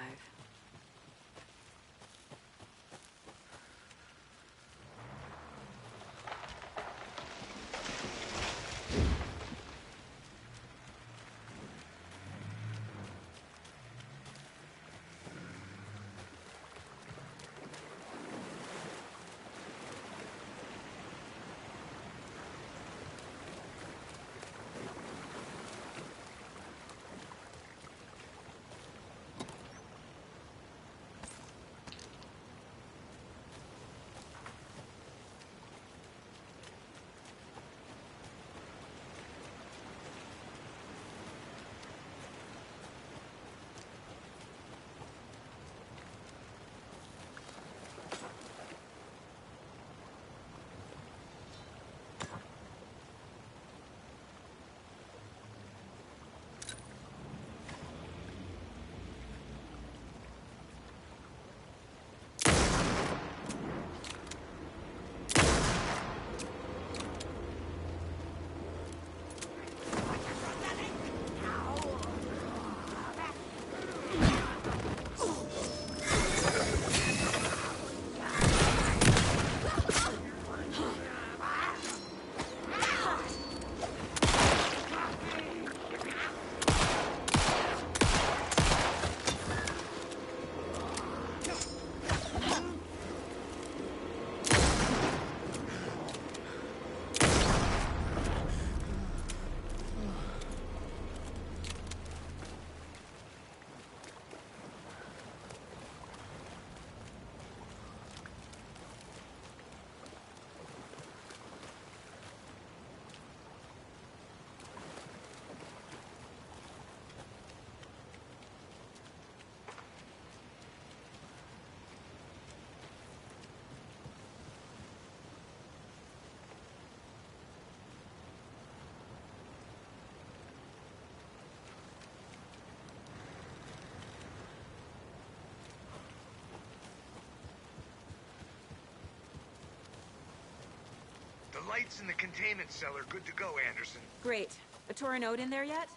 Speaker 3: The lights in the containment cell are good to go, Anderson.
Speaker 1: Great. A Tornodin there yet?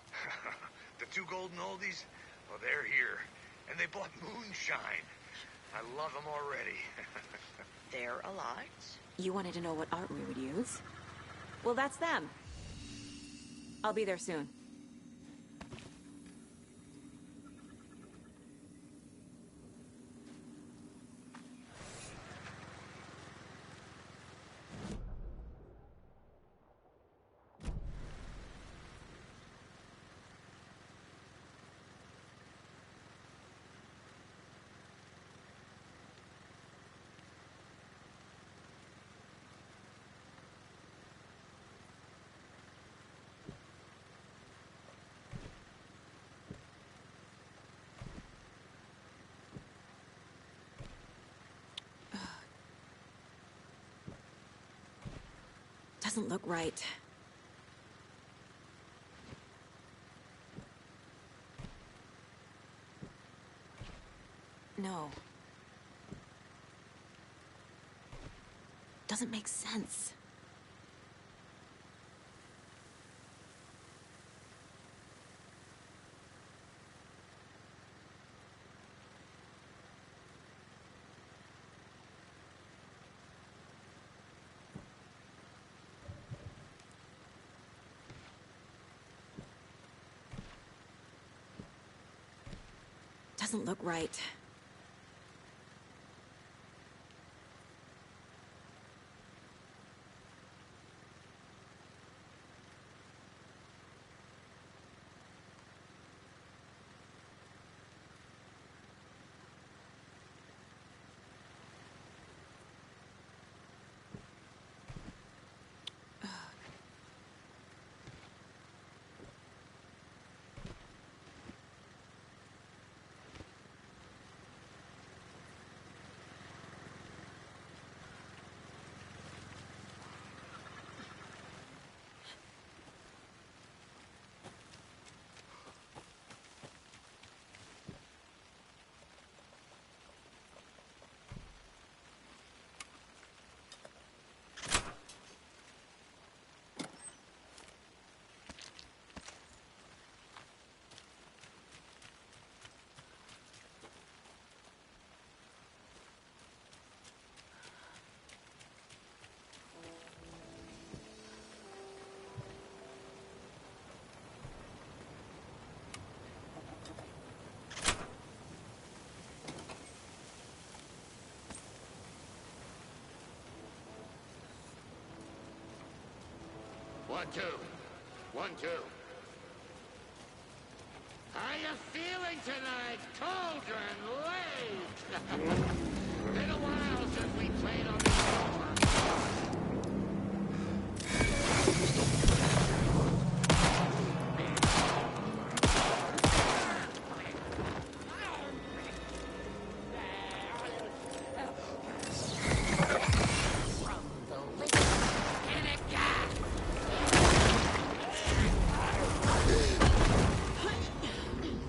Speaker 3: The 2 golden oldies? Well, they're here. And they bought moonshine. I love them already.
Speaker 8: They're alive.
Speaker 1: You wanted to know what art we would use? Well, that's them. I'll be there soon. Doesn't look right. No. Doesn't make sense. doesn't look right.
Speaker 9: One, two. 1, 2. How you feeling tonight, Cauldron Lake? Been a while since we played on this floor.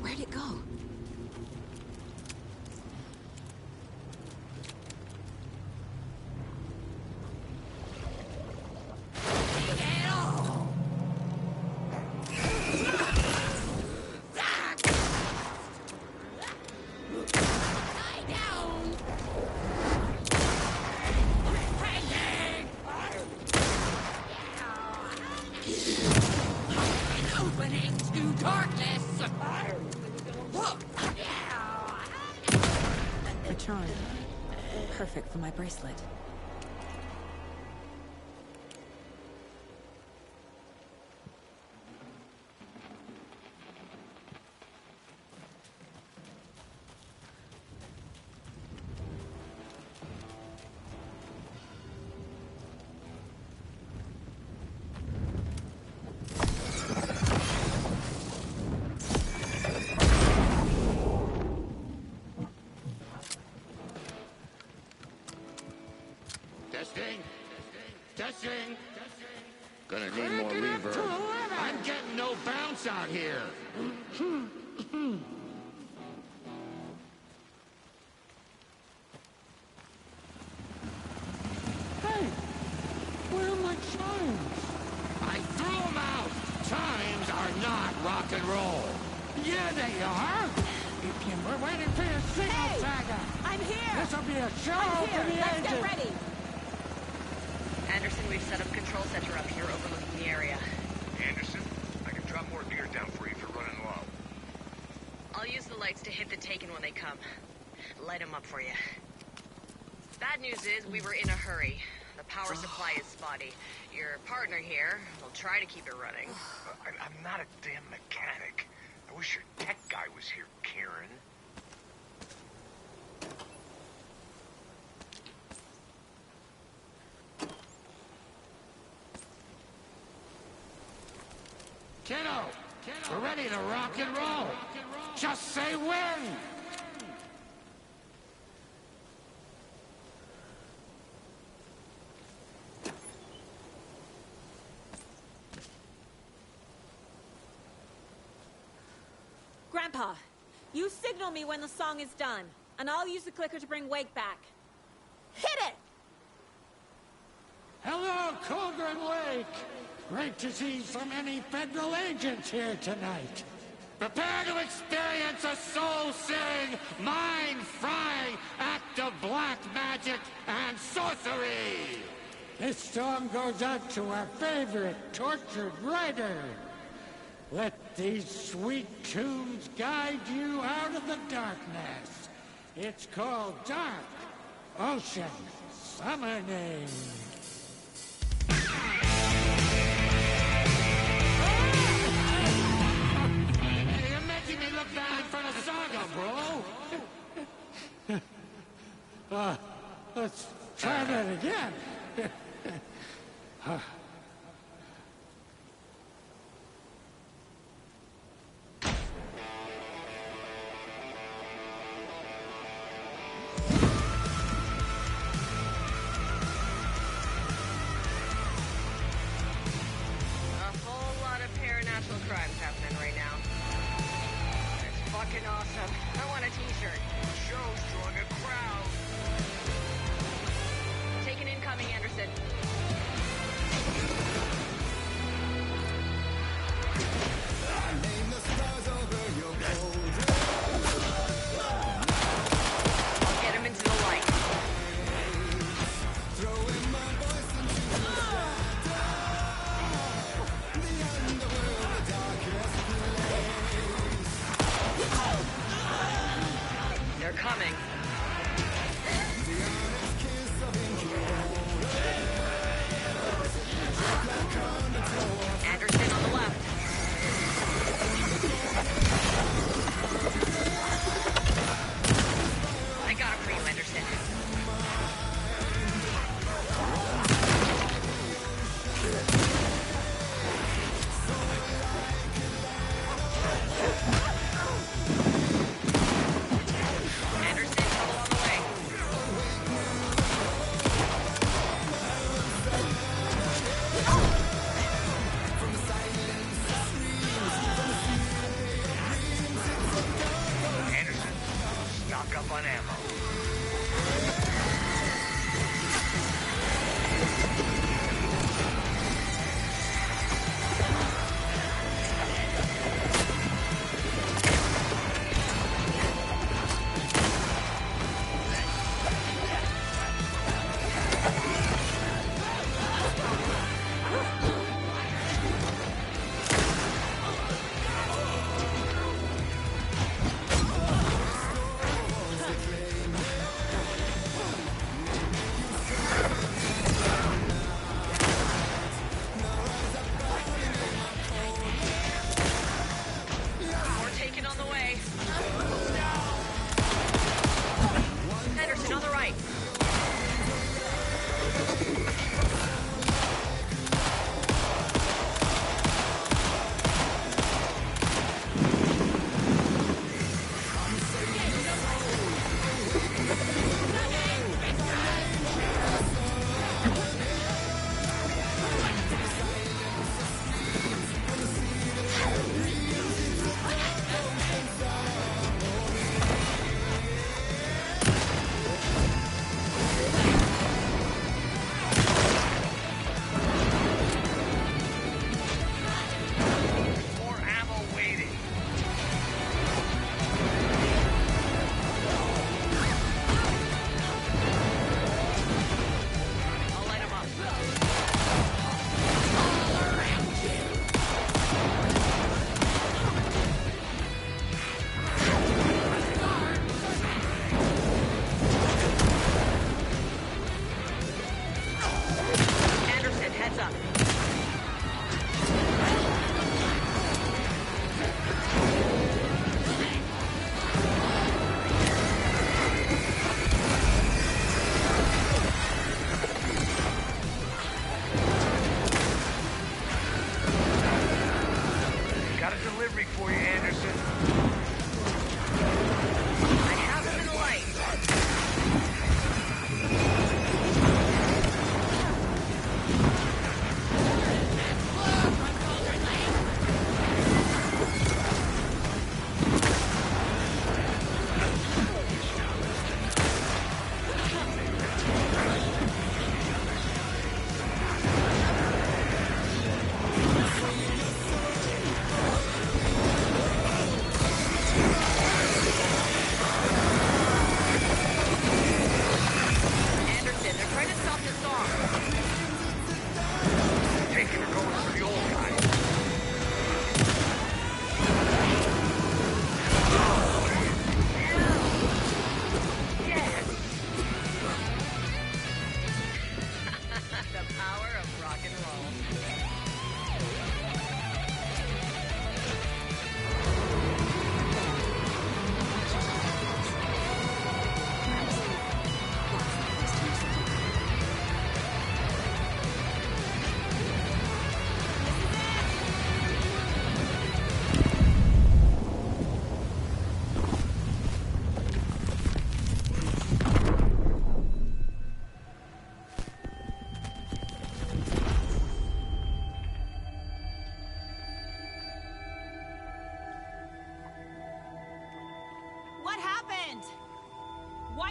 Speaker 1: Where'd it go?
Speaker 9: Opening to darkness.
Speaker 1: A charm. Perfect for my bracelet.
Speaker 9: Testing. Gonna need more reverb. I'm getting no bounce out here.
Speaker 4: Hey, where are my chimes?
Speaker 9: I threw them out. Chimes are not rock and roll.
Speaker 4: Yeah, they are. We're waiting for your signal,
Speaker 1: Hey!
Speaker 4: Saga.
Speaker 1: I'm here!
Speaker 4: This'll be a show
Speaker 1: I'm here!
Speaker 4: for the
Speaker 1: Let's
Speaker 4: agent.
Speaker 1: get ready!
Speaker 8: Anderson, we've set up a control center up here overlooking the area.
Speaker 3: Anderson, I can drop more gear down for you if you're running low.
Speaker 8: I'll use the lights to hit the Taken when they come. Light them up for you. Bad news is we were in a hurry. The power supply is spotty. Your partner here will try to keep it running.
Speaker 3: I'm not a damn mechanic. I wish your tech guy was here, Karen.
Speaker 9: Kiddo, we're ready to rock and roll. Just say when.
Speaker 1: Grandpa, you signal me when the song is done, and I'll use the clicker to bring Wake back. Hit it!
Speaker 4: Hello, Cauldron Lake. Great to see so many federal agents here tonight.
Speaker 9: Prepare to experience a soul-searing, mind-frying act of black magic and sorcery.
Speaker 4: This song goes out to our favorite tortured writer.
Speaker 9: Let these sweet tunes guide you out of the darkness. It's called Dark Ocean Summoning. Hey, you're making me look bad in front of Saga, bro. Let's try that again.
Speaker 8: Crimes happening right now. It's fucking awesome. I want a t-shirt.
Speaker 5: Show's drawing a crowd.
Speaker 8: Taking incoming, Anderson. I'll get him into the light. They're coming. Anderson on the left. I got it for you, Anderson.
Speaker 5: On ammo.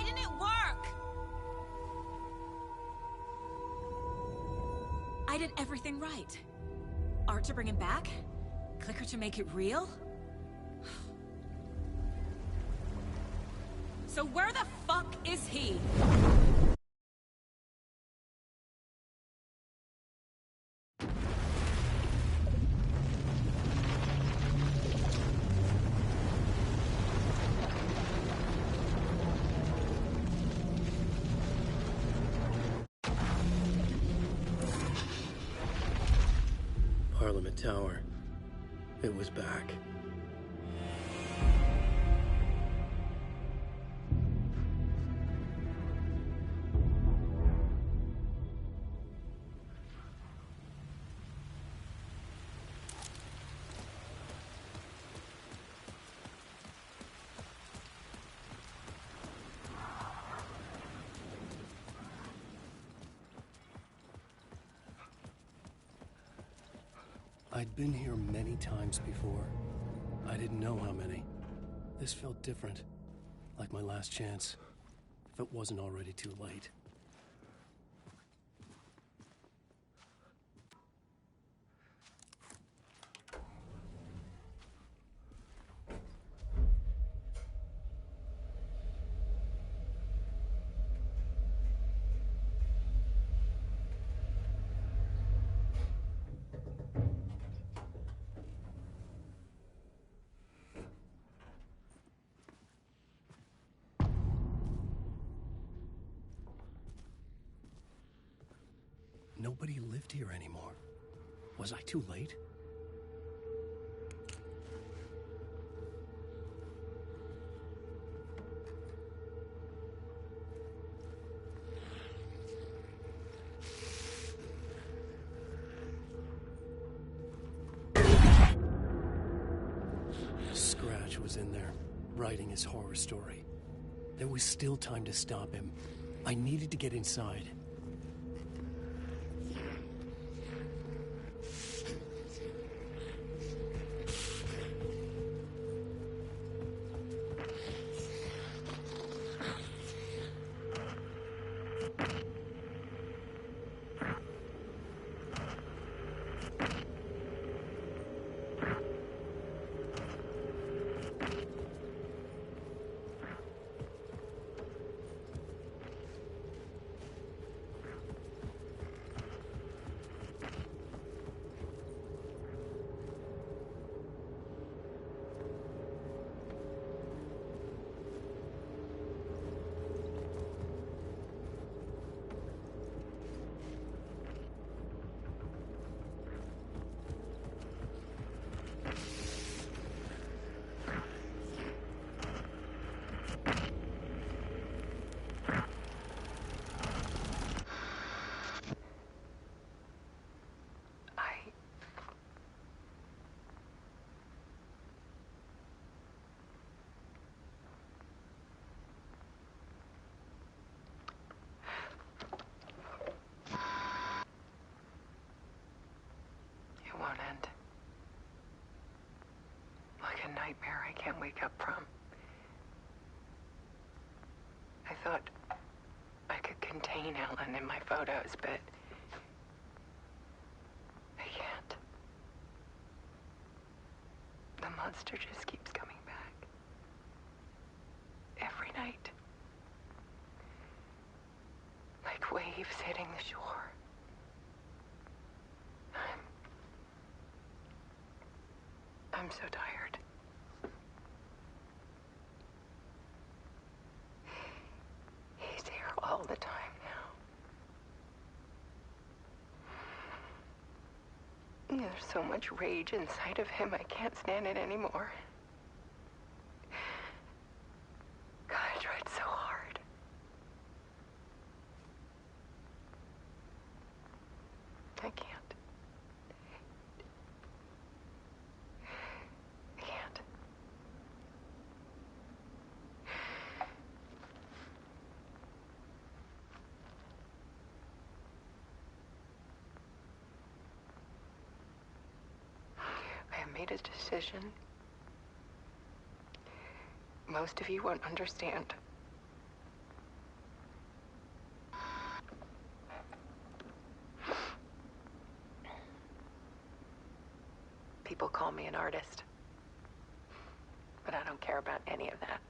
Speaker 1: Why didn't it work? I did everything right. Art to bring him back? Clicker to make it real? So where the fuck is he?
Speaker 4: Parliament Tower. It was back. I'd been here many times before. I didn't know how many. This felt different, like my last chance, if it wasn't already too late. Nobody lived here anymore. Was I too late? Scratch was in there, writing his horror story. There was still time to stop him. I needed to get inside.
Speaker 10: Won't end. Like a nightmare I can't wake up from. I thought I could contain Ellen in my photos, but I can't. The monster just keeps coming back. Every night. Like waves hitting the shore. I'm so tired. He's here all the time now. There's so much rage inside of him, I can't stand it anymore. God, I tried so hard. I can't. Made a decision. Most of you won't understand. People call me an artist. But I don't care about any of that.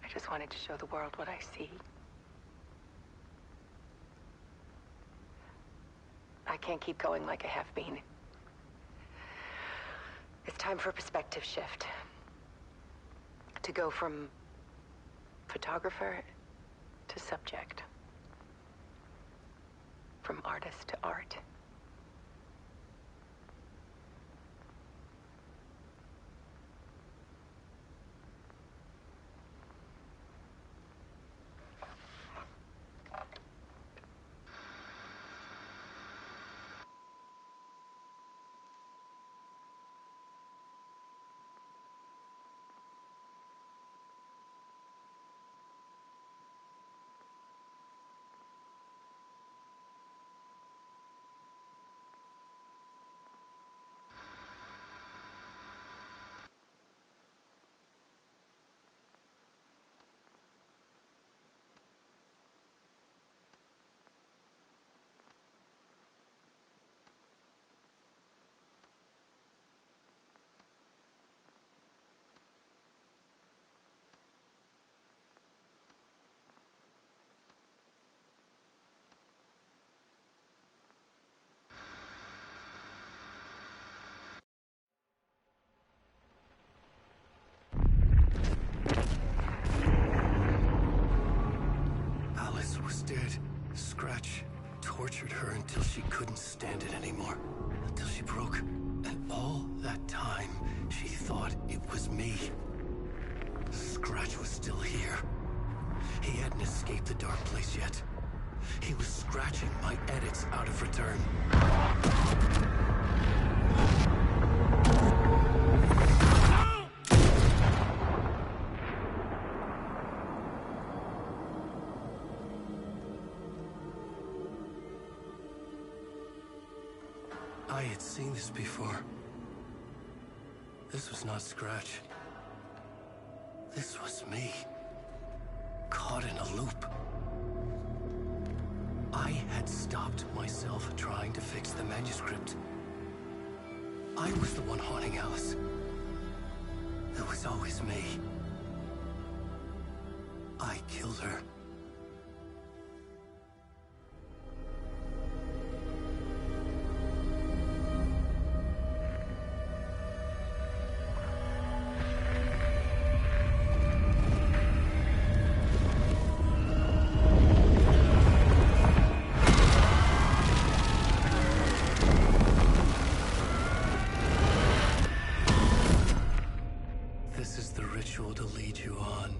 Speaker 10: I just wanted to show the world what I see. I can't keep going like I have been. It's time for a perspective shift. To go from photographer to subject. From artist to art.
Speaker 4: Dead. Scratch tortured her until she couldn't stand it anymore. Until she broke. And all that time, she thought it was me. Scratch was still here. He hadn't escaped the dark place yet. He was scratching my edits out of return. I had seen this before. This was not Scratch. This was me. Caught in a loop. I had stopped myself trying to fix the manuscript. I was the one haunting Alice. It was always me. I killed her. This is the ritual to lead you on.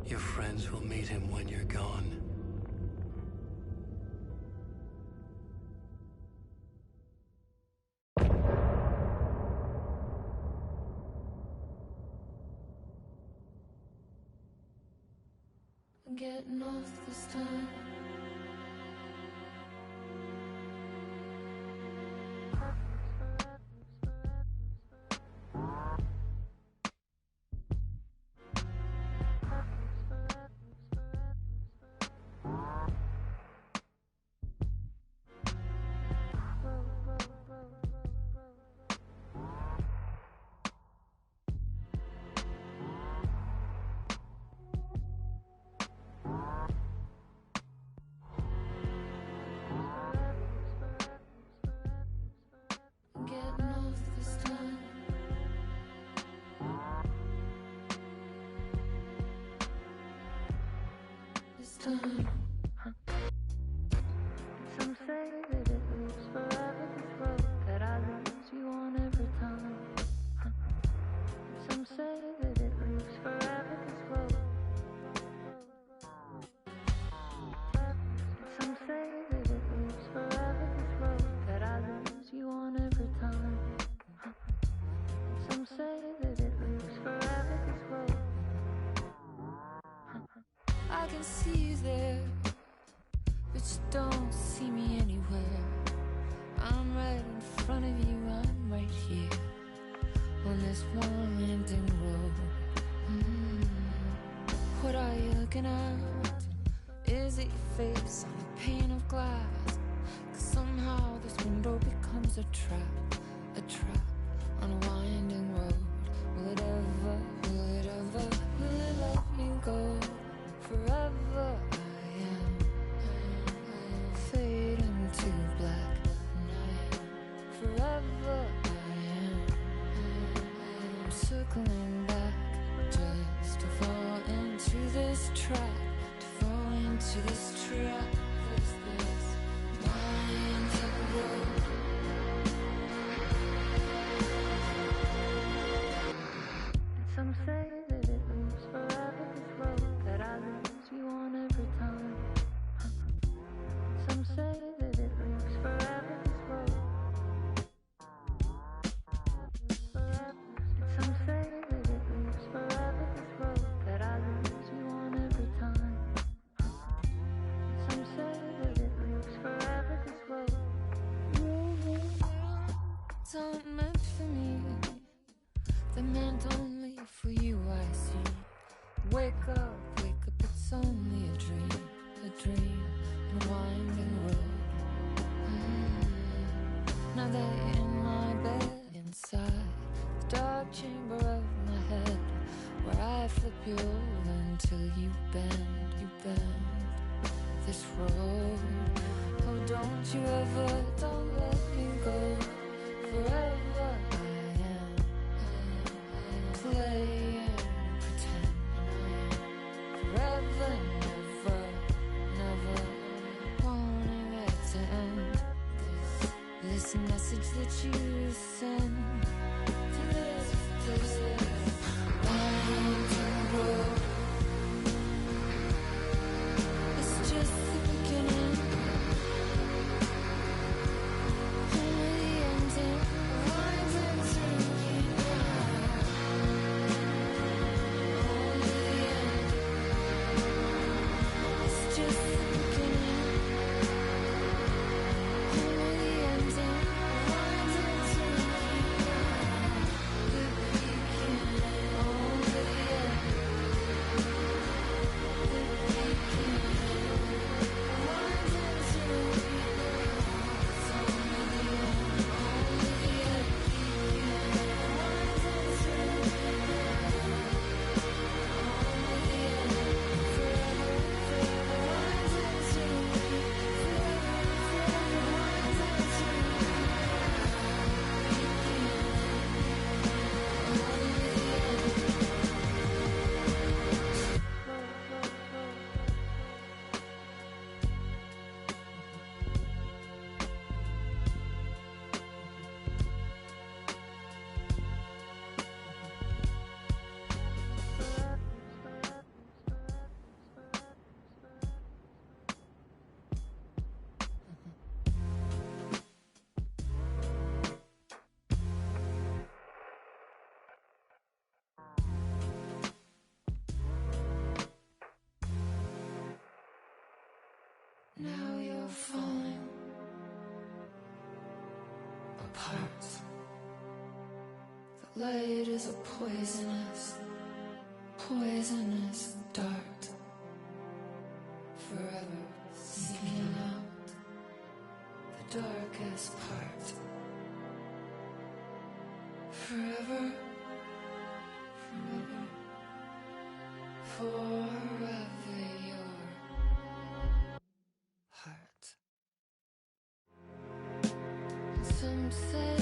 Speaker 4: Your friends will meet him when you're gone.
Speaker 11: I'm getting off this time. Getting off this time. This time. Some say that it lives forever, this road that I lose you on every time. Some say that it lives forever, this road. Some say that it lives forever, this road that I lose you on every time. Some say that it lives forever, this road. I can see you there, but you don't see me anywhere. I'm right in front of you, I'm right here on this winding road. What are you looking at? Is it your face on a pane of glass? 'Cause somehow this window becomes forever I am. I'm circling back just to fall into this trap, to fall into this trap. This mind of the road. Some say that it moves forever, this road that I lose you on every time. Some say that it moves forever, this road. Some say that it moves forever, this road that I lose you on every time. Some say that it moves forever, this road. It's not meant for me. They're meant only for you, I see. Wake up, it's only a dream, and a winding road. Now they're in my bed, inside the dark chamber of my head, where I flip you over until you bend this road. Oh, don't you ever, don't let me go. Forever I am playing pretend forever, never wanting it to end. This message that you send, this mountain road. It's just the beginning, only the ending. Winding through me now, only the end. It's just the beginning, only the ending. Winding through me now, the beginning, only the end. The beginning, winding through me now, it's only the end, only the end. Winding through me now, only the end. Forever, forever, winding through me. Forever, forever, winding through me now. Only the end. Now you're falling apart. The light is a poisonous dart, forever seeking out the darkest part. Forever, forever your heart. Some say